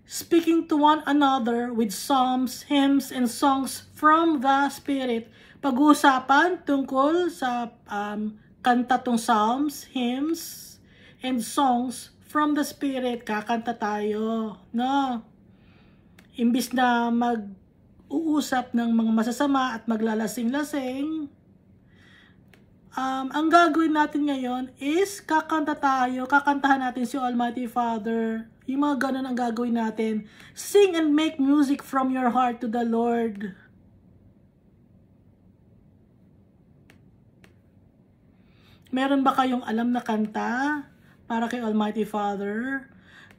Speaking to one another with psalms, hymns, and songs from the Spirit. Pag-uusapan tungkol sa kanta tong psalms, hymns, and songs from the Spirit. Kakanta tayo, no? Imbis na mag-uusap ng mga masasama at maglalasing-lasing, ang gagawin natin ngayon is kakantahan natin si Almighty Father. Yung mga ganun ang gagawin natin. Sing and make music from your heart to the Lord. Meron ba kayong alam na kanta para kay Almighty Father?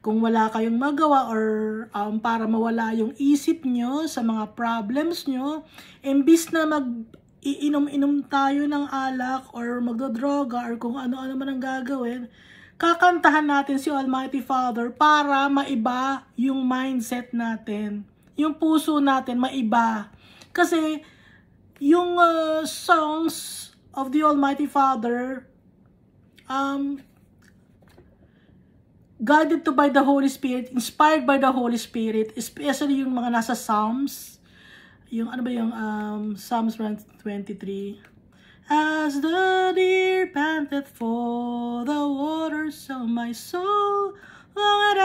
Kung wala kayong magawa or para mawala yung isip nyo sa mga problems nyo, imbis na iinom-inom tayo ng alak or magdodroga or kung ano-ano man ang gagawin, kakantahan natin si Almighty Father para maiba yung mindset natin. Yung puso natin maiba. Kasi yung songs of the Almighty Father, guided to by the Holy Spirit, inspired by the Holy Spirit, especially yung mga nasa Psalms, yung ano ba yung Psalms 23, as the deer panteth for the waters of my soul, longeth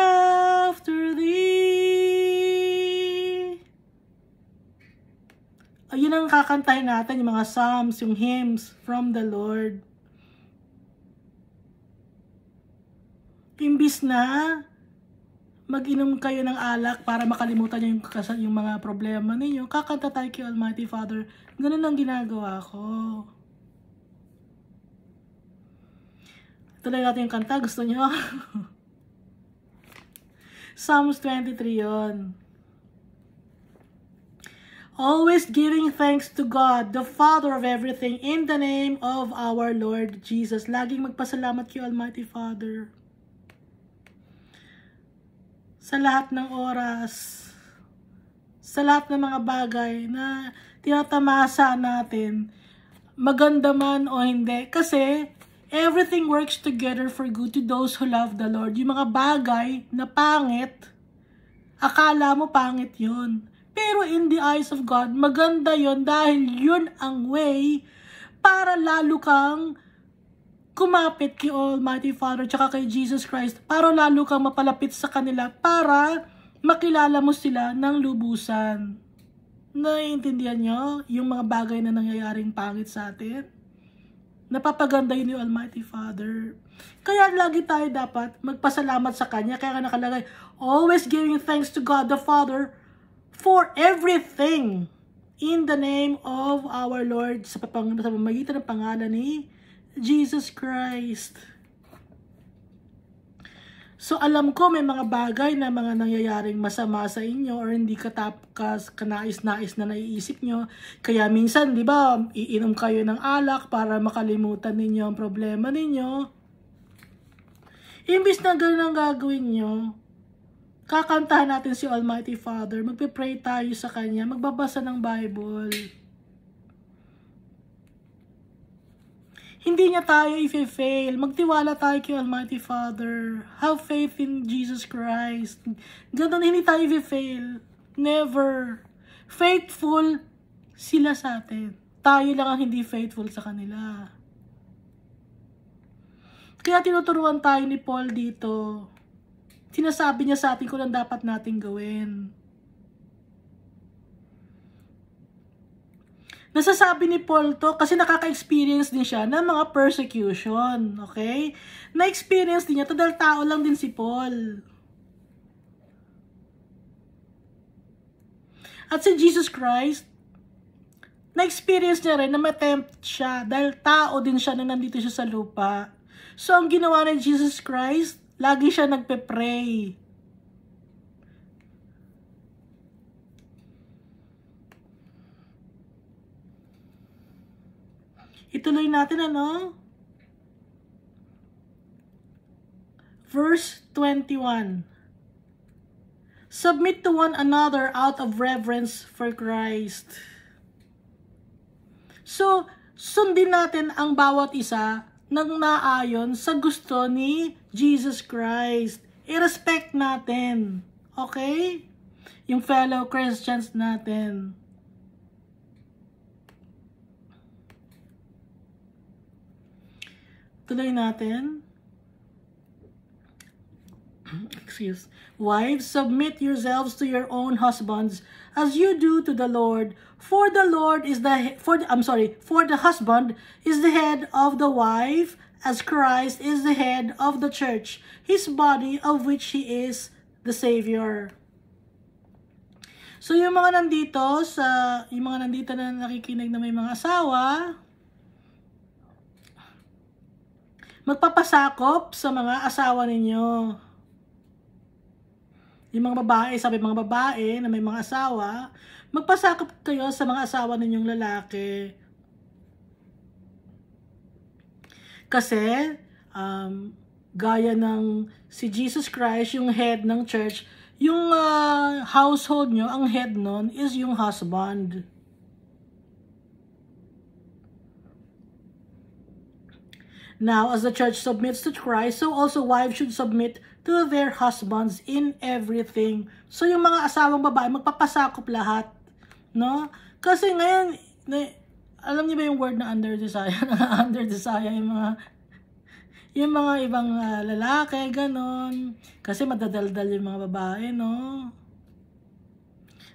after thee. Ayun ang kakantahin natin, yung mga Psalms, yung hymns from the Lord. Imbis na mag-inom kayo ng alak para makalimutan nyo yung mga problema ninyo, kakanta tayo kay Almighty Father. Ganun ang ginagawa ko. Tuloy natin yung kanta. Gusto nyo? Psalms 23 yon. Always giving thanks to God, the Father of everything, in the name of our Lord Jesus. Laging magpasalamat kay Almighty Father. Sa lahat ng oras, sa lahat ng mga bagay na tinatamasa natin, maganda man o hindi. Kasi, everything works together for good to those who love the Lord. Yung mga bagay na pangit, akala mo pangit yun. Pero in the eyes of God, maganda yun dahil yun ang way para lalo kang kumapit kay Almighty Father tsaka kay Jesus Christ, para lalo kang mapalapit sa kanila para makilala mo sila ng lubusan. Naiintindihan nyo yung mga bagay na nangyayaring pangit sa atin? Napapaganda yun ni Almighty Father. Kaya lagi tayo dapat magpasalamat sa Kanya. Kaya nakalagay, always giving thanks to God the Father for everything in the name of our Lord, sa pamamagitan ng pangalan ni Jesus Christ. So alam ko may mga bagay na mga nangyayaring masama sa inyo or hindi kanais-nais na naiisip nyo. Kaya minsan, di ba, iinom kayo ng alak para makalimutan ninyo ang problema ninyo. Imbis na ganun ang gagawin nyo, kakantahan natin si Almighty Father, magpe-pray tayo sa Kanya, magbabasa ng Bible. Hindi niya tayo i-fail. Magtiwala tayo kay Almighty Father. Have faith in Jesus Christ. Ganun, hindi tayo i-fail. Never. Faithful sila sa atin. Tayo lang ang hindi faithful sa kanila. Kaya tinuturuan tayo ni Paul dito. Sinasabi niya sa atin kung ano dapat nating gawin. Nasasabi ni Paul to kasi nakaka-experience din siya ng mga persecution. Okay? Na-experience din niya to dahil tao lang din si Paul. At si Jesus Christ, na-experience niya rin na ma-tempt siya dahil tao din siya na nandito siya sa lupa. So, ang ginawa ni Jesus Christ, lagi siya nagpe-pray. Ituloy natin Verse 21. Submit to one another out of reverence for Christ. So, sundin natin ang bawat isa nang naayon sa gusto ni Jesus Christ. I-respect natin. Okay? Yung fellow Christians natin. Tuloy natin. Excuse. Wives, submit yourselves to your own husbands as you do to the Lord. For the husband is the head of the wife, as Christ is the head of the church, his body, of which he is the Savior. So yung mga nandito na nakikinig na may mga asawa, magpapasakop sa mga asawa ninyo. Yung mga babae, sabi mga babae na may mga asawa, magpasakop kayo sa mga asawa ninyong lalaki. Kasi, gaya ng si Jesus Christ, yung head ng church, yung household nyo, ang head nun is yung husband. Now, as the church submits to Christ, so also wives should submit to their husbands in everything. So, yung mga asawang babae, magpapasakop lahat. No? Kasi ngayon, alam niyo ba yung word na under desire? Under desire, yung mga ibang lalaki, ganon. Kasi madadaldal yung mga babae, no?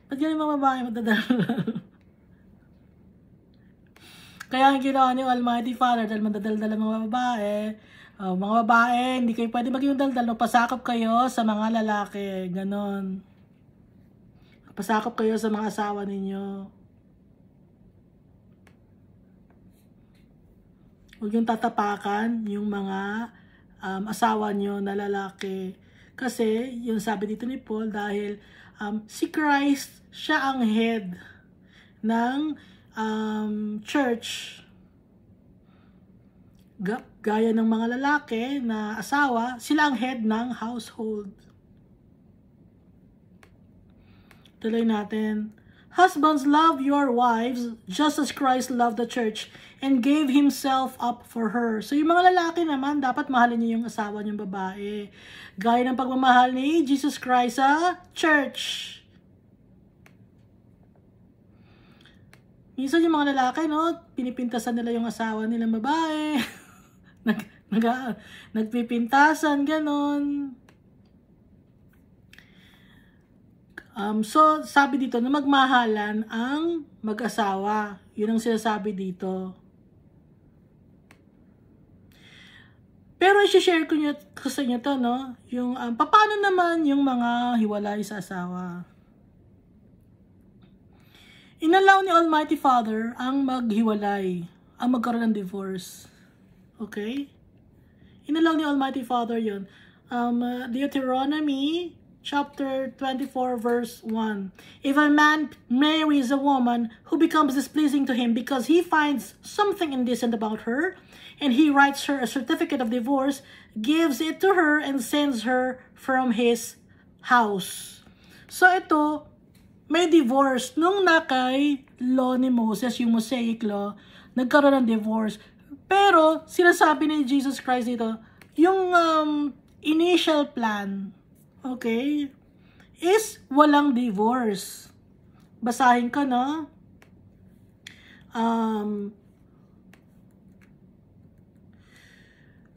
Ba't yan yung mga babae madadaldal? Kaya ang ginawa ni Almighty Father dahil madadaldal ang mga babae, hindi kayo pwede maging daldal, no? Pasakop kayo sa mga lalaki, ganon. Pasakop kayo sa mga asawa ninyo. Huwag yung tatapakan yung mga asawa nyo na lalaki. Kasi, yung sabi dito ni Paul, dahil si Christ, siya ang head ng church. Gaya ng mga lalaki na asawa, sila ang head ng household. Tuloy natin. Husbands, love your wives just as Christ loved the church and gave himself up for her. So yung mga lalaki naman, dapat mahalin niyo yung asawa niyong babae. Gaya ng pagmamahal ni Jesus Christ sa church. Minsan yung mga lalaki, no, pinipintasan nila yung asawa nilang babae. Nagpipintasan, ganon. So, sabi dito na magmahalan ang mag-asawa. Yun ang sinasabi dito. Pero i-share ko sa inyo to, no? Yung, paano naman yung mga hiwalay sa asawa? Inalaw ni Almighty Father ang maghiwalay, ang magkaroon ng divorce. Okay? Inalaw ni Almighty Father yun. Deuteronomy chapter 24 verse 1. If a man marries a woman who becomes displeasing to him because he finds something indecent about her, and he writes her a certificate of divorce, gives it to her, and sends her from his house. So ito, may divorce. Nung nakay law ni Moses, yung Mosaic law, nagkaroon ng divorce. Pero, sinasabi ni Jesus Christ dito, yung initial plan, okay, is walang divorce. Basahin ko, no?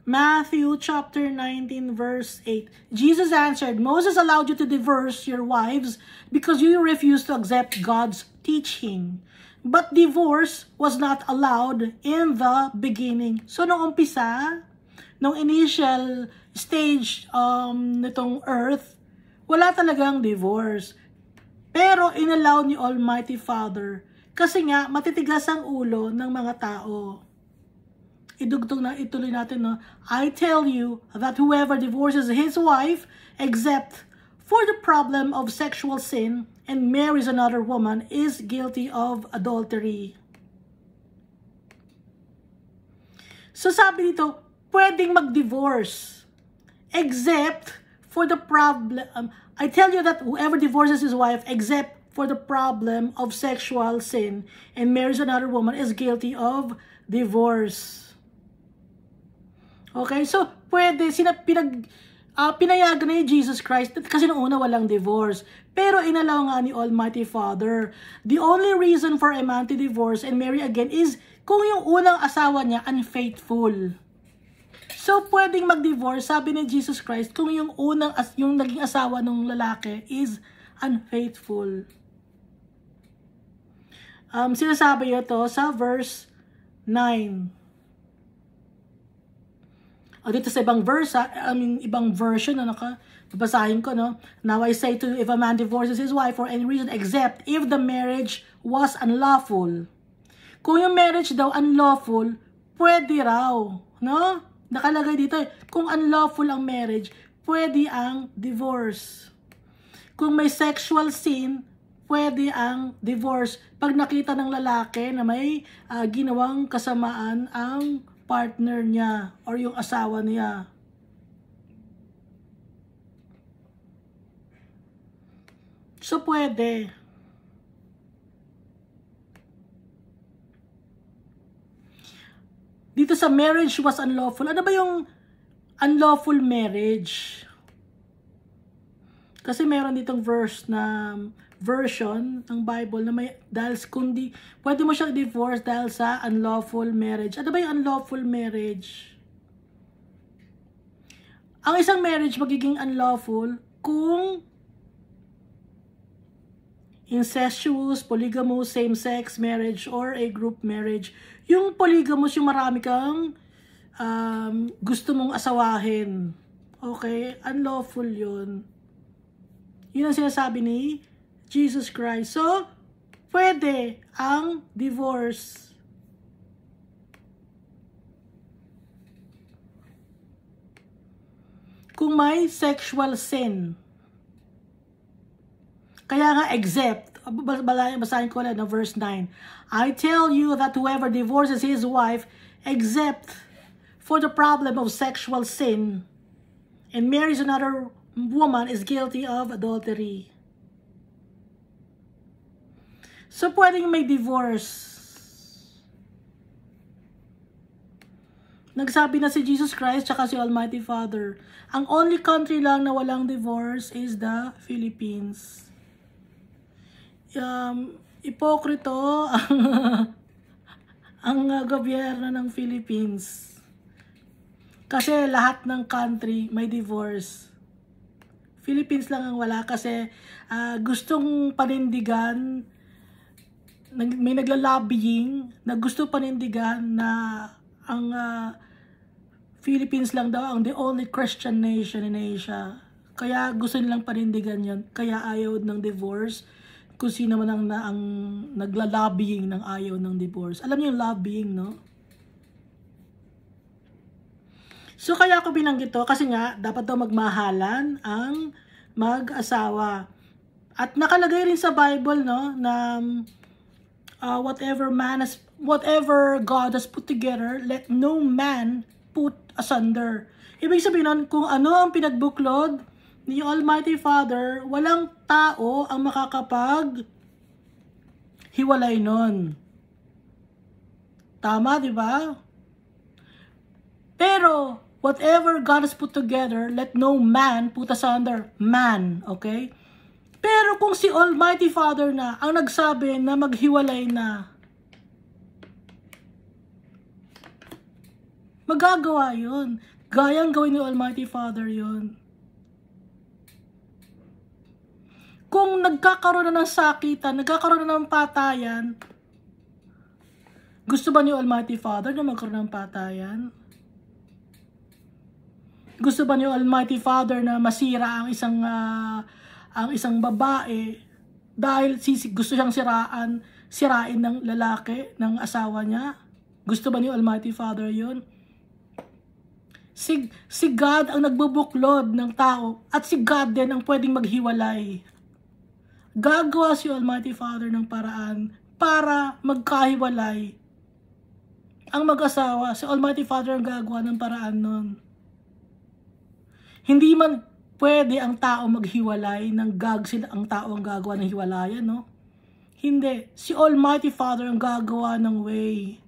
Matthew chapter 19 verse 8. Jesus answered, Moses allowed you to divorce your wives because you refused to accept God's teaching. But divorce was not allowed in the beginning. So nung umpisa, nung initial stage nitong earth, wala talagang divorce. Pero inallow ni Almighty Father kasi nga matitigas ang ulo ng mga tao. Idugtong na, ituloy natin, no? I tell you that whoever divorces his wife, except for the problem of sexual sin, and marries another woman, is guilty of adultery. So sabi dito, pwedeng mag-divorce, except for the problem, I tell you that whoever divorces his wife, except for the problem of sexual sin, and marries another woman, is guilty of divorce. Okay, so pwede, pinayagan na ni Jesus Christ kasi noong una walang divorce. Pero inalaw nga ni Almighty Father. The only reason for a man to divorce and marry again is kung yung unang asawa niya unfaithful. So pwedeng mag-divorce, sabi ni Jesus Christ, kung yung naging asawa ng lalaki is unfaithful. Sinasabi ito sa verse 9. O dito sa ibang verse, ibang version, babasahin ko, no? Now I say to you, if a man divorces his wife for any reason except if the marriage was unlawful. Kung yung marriage daw unlawful, pwede raw, no? Nakalagay dito, kung unlawful ang marriage, pwede ang divorce. Kung may sexual sin, pwede ang divorce. Pag nakita ng lalaki na may ginawang kasamaan ang partner niya or yung asawa niya. So, pwede. Dito sa marriage was unlawful. Ano ba yung unlawful marriage? Kasi meron ditong version ng Bible na may dahil kundi pwede mo siyang divorce dahil sa unlawful marriage. Ano ba yung unlawful marriage? Ang isang marriage magiging unlawful kung incestuous, polygamous, same-sex marriage, or a group marriage. Yung polygamous, yung marami kang gusto mong asawahin. Okay? Unlawful yun. Yun ang sinasabi ni Jesus Christ. So, pwede ang divorce. Kung may sexual sin. Kaya nga, except, basahin ko lang na verse 9. I tell you that whoever divorces his wife, except for the problem of sexual sin, and marries another woman, is guilty of adultery. So, pwedeng may divorce. Nagsabi na si Jesus Christ tsaka si Almighty Father. Ang only country lang na walang divorce is the Philippines. Ipokrito ang gobyerno ng Philippines. Kasi lahat ng country may divorce. Philippines lang ang wala kasi gustong panindigan, may nagla-lobbying na gusto panindigan na ang Philippines lang daw ang the only Christian nation in Asia. Kaya gusto nilang panindigan yan. Kaya ayaw ng divorce. Kung sino man ang nagla-lobbying ng ayaw ng divorce. Alam niyo yung lobbying, no? So kaya ako binanggit to kasi nga dapat daw magmahalan ang mag-asawa. At nakalagay rin sa Bible, no, na whatever God has put together, let no man put asunder. Ibig sabihin nun, kung ano ang pinagbuklod ni Almighty Father, walang tao ang makakapag hiwalay nun. Tama, di ba? Pero whatever God has put together, let no man put asunder. Man, okay? Pero kung si Almighty Father na ang nagsabi na maghiwalay na, magagawa yun. Gayang gawin ni Almighty Father yun. Kung nagkakaroon na ng sakitan, nagkakaroon na ng patayan, gusto ba ni Almighty Father na magkaroon ng patayan? Gusto ba ni Almighty Father na masira ang isang babae dahil gusto siyang sirain ng lalaki, ng asawa niya? Gusto ba ni Almighty Father yun? Si God ang nagbubuklod ng tao at si God din ang pwedeng maghiwalay. Gagawa si Almighty Father ng paraan para magkahiwalay ang mag-asawa. Si Almighty Father ang gagawa ng paraan nun. Hindi man pwede ang tao maghiwalay ng sila ang tao ang gagawa ng hiwalayan, no? Hindi. Si Almighty Father ang gagawa ng way.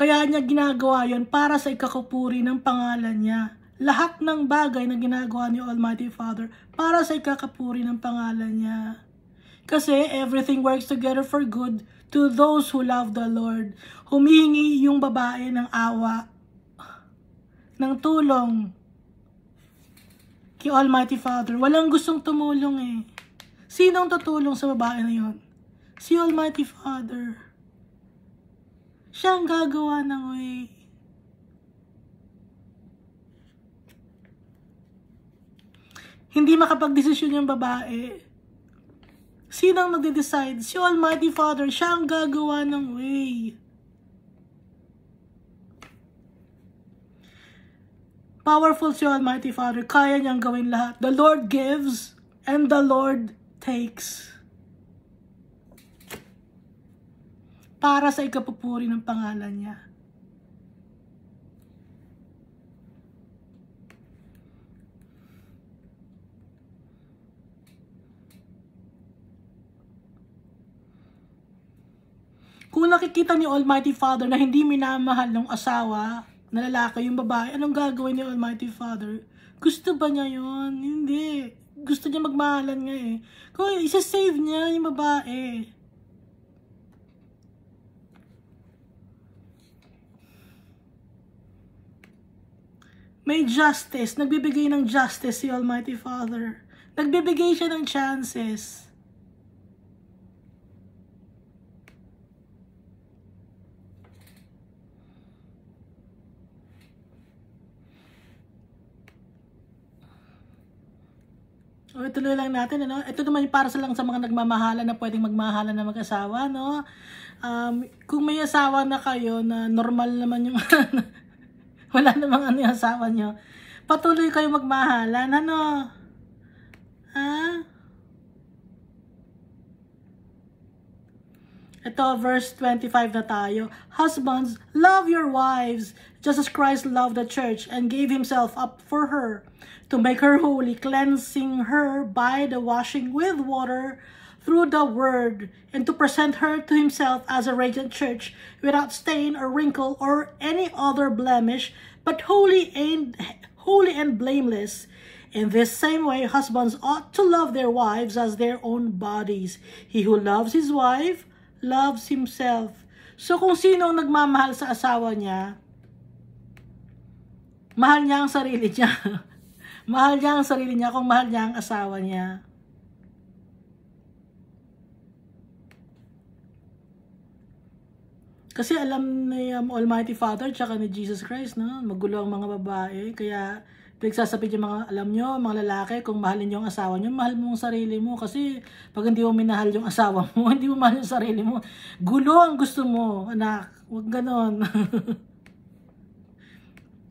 Kaya niya ginagawa yon para sa ikakapuri ng pangalan niya. Lahat ng bagay na ginagawa ni Almighty Father para sa ikakapuri ng pangalan niya. Kasi everything works together for good to those who love the Lord. Humihingi yung babae ng awa, ng tulong kay Almighty Father. Walang gustong tumulong eh. Sino ang tutulong sa babae na yun? Si Almighty Father. Siya ang gagawa ng way. Hindi makapag-desisyon yung babae. Sino ang magde-decide? Si Almighty Father. Siya ang gagawa ng way. Powerful si Almighty Father. Kaya niyang gawin lahat. The Lord gives and the Lord takes. Para sa ikapupuri ng pangalan niya. Kung nakikita ni Almighty Father na hindi minamahal ng asawa, na lalaki yung babae, anong gagawin ni Almighty Father? Gusto ba niya yun? Hindi. Gusto niya magmahalan nga eh. Kung isa-save niya yung babae. May justice. Nagbibigay ng justice si Almighty Father. Nagbibigay siya ng chances. O, ituloy lang natin, ano? Ito naman yung para lang sa mga nagmamahalan na pwedeng magmahalan na mag-asawa, no? Kung may asawa na kayo na normal naman yung wala namang ano yung asawa nyo, patuloy kayo magmahalan, ano? Ha? Ito, verse 25 na tayo. Husbands, love your wives, just as Christ loved the church and gave himself up for her, to make her holy, cleansing her by the washing with water through the word, and to present her to himself as a radiant church, without stain or wrinkle or any other blemish, but holy and blameless. In this same way, husbands ought to love their wives as their own bodies. He who loves his wife loves himself. So kung sino ang nagmamahal sa asawa niya, mahal niya ang sarili niya. Mahal niya ang sarili niya kung mahal niya ang asawa niya. Kasi alam ni Almighty Father tsaka ni Jesus Christ, no? Magulo ang mga babae. Kaya Pinagsasabi yung mga, alam nyo, mga lalaki, kung mahalin yung asawa nyo, mahal mo ang sarili mo. Kasi pag hindi mo minahal yung asawa mo, hindi mo mahal yung sarili mo. Gulo ang gusto mo, anak. Huwag ganon.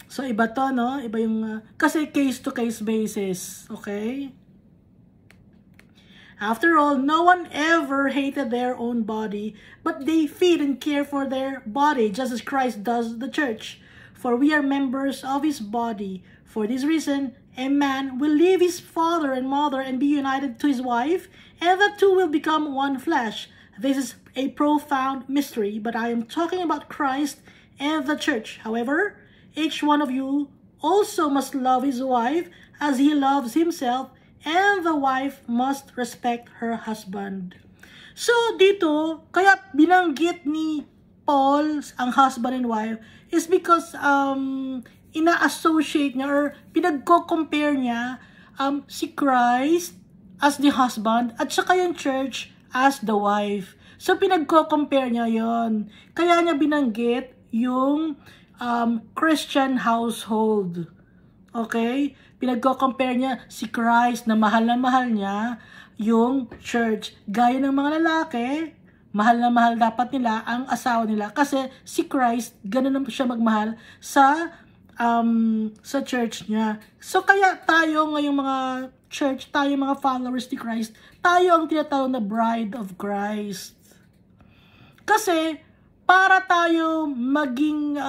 So, iba to, no? Iba yung, kasi case-to-case basis. Okay? After all, no one ever hated their own body, but they feed and care for their body, just as Christ does the church. For we are members of his body. For this reason, a man will leave his father and mother and be united to his wife, and the two will become one flesh. This is a profound mystery, but I am talking about Christ and the church. However, each one of you also must love his wife as he loves himself, and the wife must respect her husband. So, dito, kaya binanggit ni Paul ang husband and wife is because ina-associate niya or pinagko-compare niya si Christ as the husband at saka yung church as the wife. So, pinagko-compare niya yon. Kaya niya binanggit yung Christian household. Okay? Pinagko-compare niya si Christ na mahal niya yung church. Gaya ng mga lalaki, mahal na mahal dapat nila ang asawa nila. Kasi si Christ, ganun na siya magmahal sa church niya. So kaya tayo ngayong mga church, tayo mga followers ni Christ, tayo ang tinatawag na bride of Christ. Kasi para tayo maging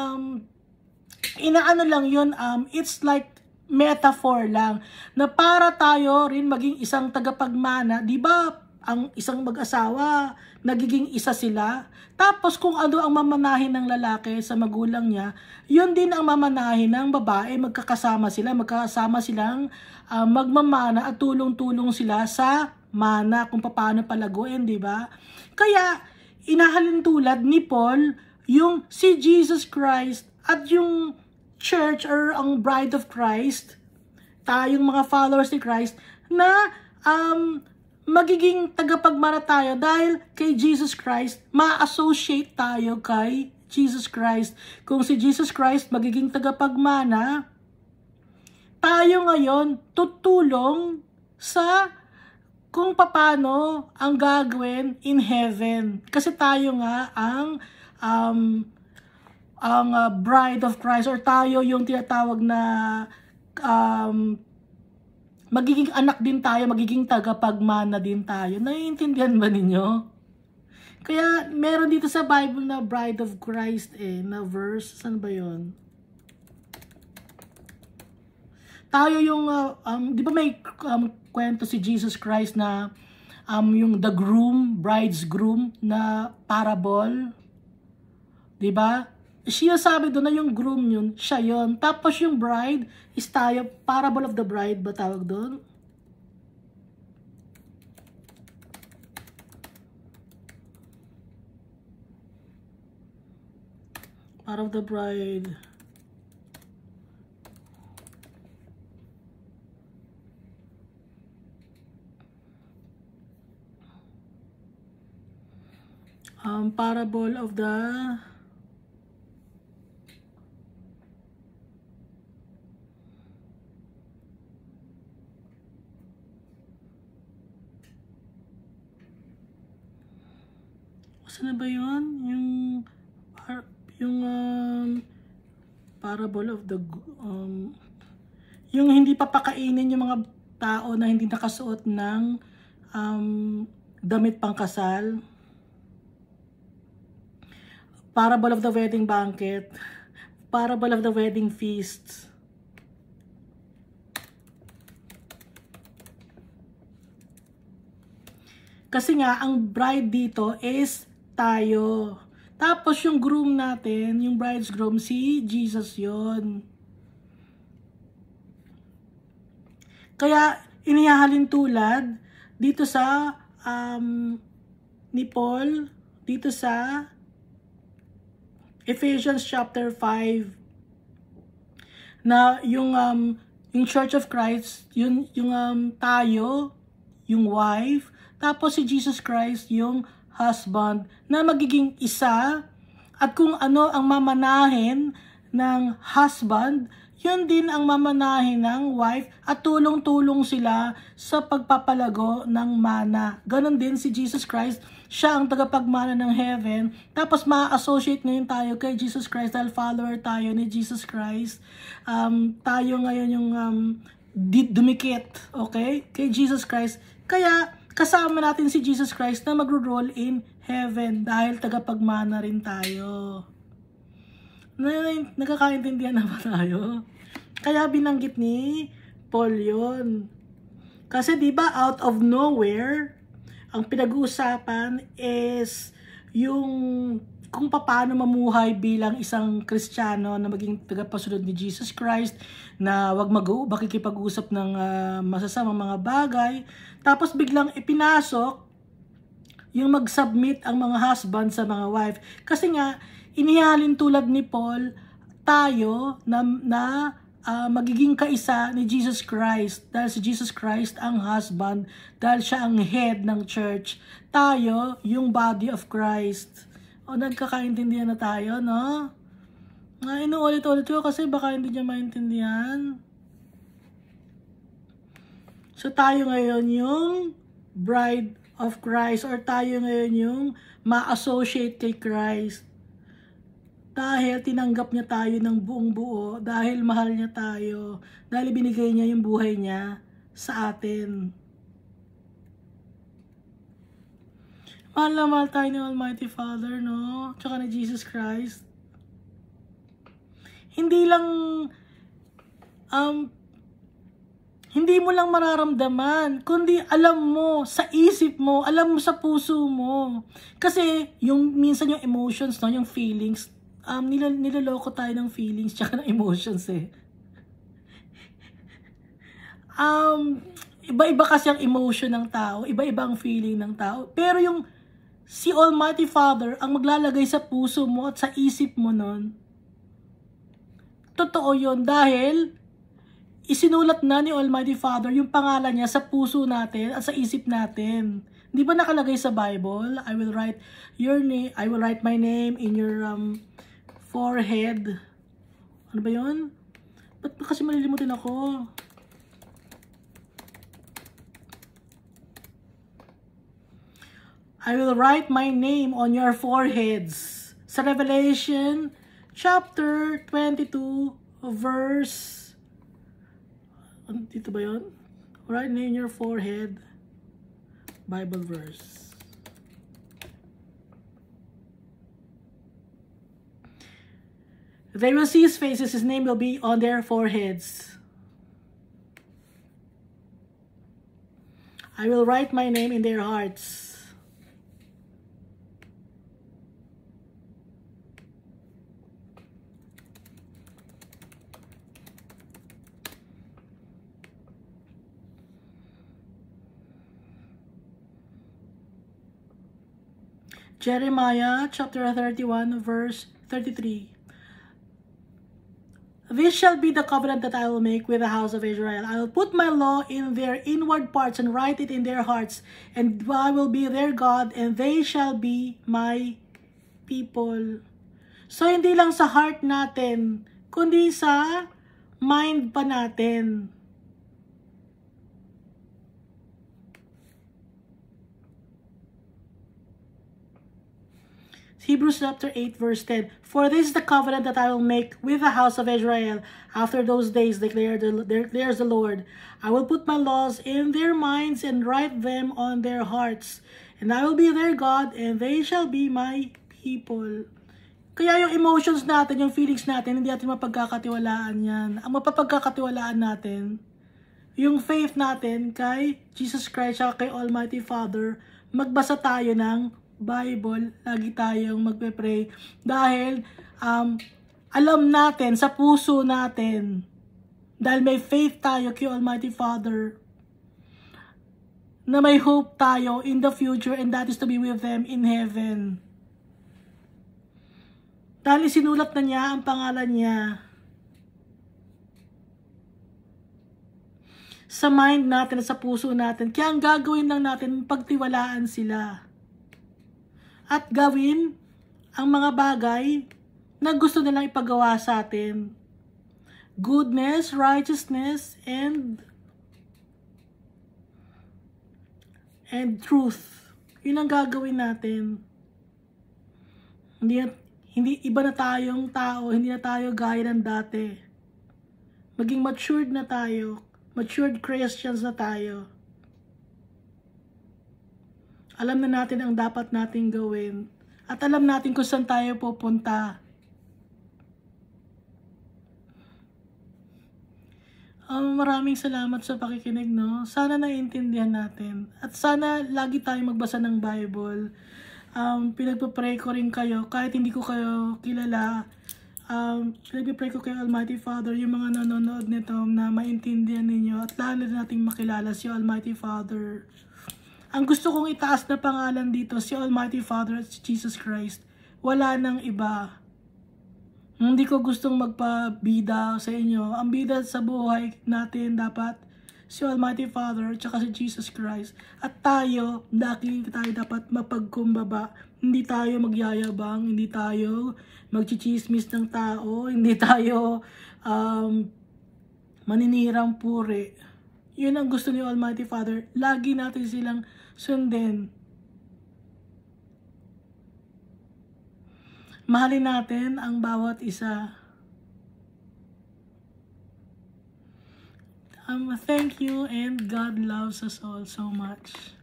inaano lang yun, it's like metaphor lang na para tayo rin maging isang tagapagmana. Di ba ang isang mag-asawa nagiging isa sila, tapos kung ano ang mamanahin ng lalaki sa magulang niya, yun din ang mamanahin ng babae. Magkasama silang magmamana at tulong-tulong sila sa mana kung paano palaguin, di ba? Kaya inahalin tulad ni Paul yung si Jesus Christ at yung church or ang bride of Christ, tayong mga followers ni Christ, na magiging tagapagmana tayo dahil kay Jesus Christ, ma-associate tayo kay Jesus Christ. Kung si Jesus Christ magiging tagapagmana, tayo ngayon tutulong sa kung paano ang gagawin in heaven. Kasi tayo nga ang bride of Christ, or tayo yung tinatawag na magiging anak din tayo, magiging tagapagmana din tayo. Naiintindihan ba ninyo? Kaya meron dito sa Bible na bride of Christ na verse. Saan ba yun? Tayo yung, di ba may kwento si Jesus Christ na yung the groom, bride's groom na parable? Di ba? Siya sabi doon na yung groom yun, siya yun. Tapos yung bride is tayo, parable of the bride ba tawag doon? Parable of the bride. Parable of the saan na ba yun? Yung parable of the yung hindi papakainin yung mga tao na hindi nakasuot ng damit pangkasal. Parable of the wedding banquet. Parable of the wedding feast. Kasi nga, ang bride dito is tayo. Tapos yung groom natin, yung bride's groom, si Jesus yon. Kaya, inihahalin tulad dito sa ni Paul, dito sa Ephesians chapter 5, na yung Church of Christ, yung tayo, yung wife, tapos si Jesus Christ, yung husband, na magiging isa, at kung ano ang mamanahin ng husband, yun din ang mamanahin ng wife at tulong-tulong sila sa pagpapalago ng mana. Ganon din si Jesus Christ, siya ang tagapagmana ng heaven. Tapos ma-associate ngayon tayo kay Jesus Christ dahil follower tayo ni Jesus Christ. Tayo ngayon yung dumikit, okay, kay Jesus Christ. Kaya kasama natin si Jesus Christ na magro-roll in heaven dahil tagapagmana rin tayo. Nagkakaintindihan na ba tayo? Kaya binanggit ni Paul yun. Kasi diba out of nowhere, ang pinag-uusapan is yung kung paano mamuhay bilang isang Kristiyano na maging tagapasunod ni Jesus Christ, na wag makikipag-usap ng masasamang mga bagay. Tapos biglang ipinasok yung mag-submit ang mga husband sa mga wife. Kasi nga, inihalin tulad ni Paul tayo na magiging kaisa ni Jesus Christ. Dahil si Jesus Christ ang husband, dahil siya ang head ng church. Tayo yung body of Christ. O nagkakaintindihan na tayo, no? Inuulit-ulit ko kasi baka hindi niya maintindihan. So tayo ngayon yung bride of Christ, or tayo ngayon yung ma-associate kay Christ. Dahil tinanggap niya tayo ng buong buo, dahil mahal niya tayo, dahil binigay niya yung buhay niya sa atin. Mahal na mahal tayo ni Almighty Father, no? Tsaka ni Jesus Christ. Hindi lang, hindi mo lang mararamdaman, kundi alam mo sa isip mo, alam mo sa puso mo. Kasi yung minsan yung emotions, no, yung feelings, niloloko tayo ng feelings tsaka ng emotions eh. Iba-iba kasi ang emotion ng tao, iba-iba ang feeling ng tao. Pero yung si Almighty Father ang maglalagay sa puso mo at sa isip mo nun, totoo yun dahil isinulat na ni Almighty Father yung pangalan niya sa puso natin at sa isip natin. Di ba nakalagay sa Bible, I will write my name in your forehead. Ano ba yun? Ba't ba kasi malilimutin ako? I will write my name on your foreheads. Sa Revelation chapter 22 verse, dito ba yun? Write name in your forehead. Bible verse. They will see his faces, his name will be on their foreheads. I will write my name in their hearts. Jeremiah chapter 31 verse 33. This shall be the covenant that I will make with the house of Israel. I will put my law in their inward parts and write it in their hearts, and I will be their God, and they shall be my people. So hindi lang sa heart natin, kundi sa mind pa natin. Hebrews chapter 8 verse 10. For this is the covenant that I will make with the house of Israel after those days, declares the Lord. I will put my laws in their minds and write them on their hearts. And I will be their God, and they shall be my people. Kaya yung emotions natin, yung feelings natin, hindi natin mapagkakatiwalaan yan. Ang mapapagkakatiwalaan natin, yung faith natin kay Jesus Christ at kay Almighty Father, magbasa tayo ng Bible, lagi tayong magpe-pray dahil alam natin sa puso natin, dahil may faith tayo kay Almighty Father, na may hope tayo in the future, and that is to be with them in heaven. Dahil isinulat na niya ang pangalan niya sa mind natin at sa puso natin. Kaya ang gagawin lang natin, pagtiwalaan sila. At gawin ang mga bagay na gusto nilang ipagawa sa atin. Goodness, righteousness, and truth. Yun ang gagawin natin. Hindi iba na tayong tao, hindi na tayo gaya ng dati. Maging matured na tayo. Matured Christians na tayo. Alam na natin ang dapat nating gawin. At alam natin kung saan tayo pupunta. Maraming salamat sa pakikinig, no? Sana naiintindihan natin. At sana lagi tayong magbasa ng Bible. Pinagpapray ko rin kayo, kahit hindi ko kayo kilala. Pinagpapray ko kay Almighty Father, yung mga nanonood nito na maintindihan ninyo. At lalo nating makilala si Almighty Father. Ang gusto kong itaas na pangalan dito, si Almighty Father at si Jesus Christ. Wala nang iba. Hindi ko gustong magpabida sa inyo. Ang bida sa buhay natin dapat si Almighty Father at si Jesus Christ. At tayo dapat mapagkumbaba. Hindi tayo magyayabang, hindi tayo magchichismis ng tao, hindi tayo maninirang puri. Yun ang gusto ni Almighty Father. Lagi natin silang sundin. Mahalin natin ang bawat isa. Thank you, and God loves us all so much.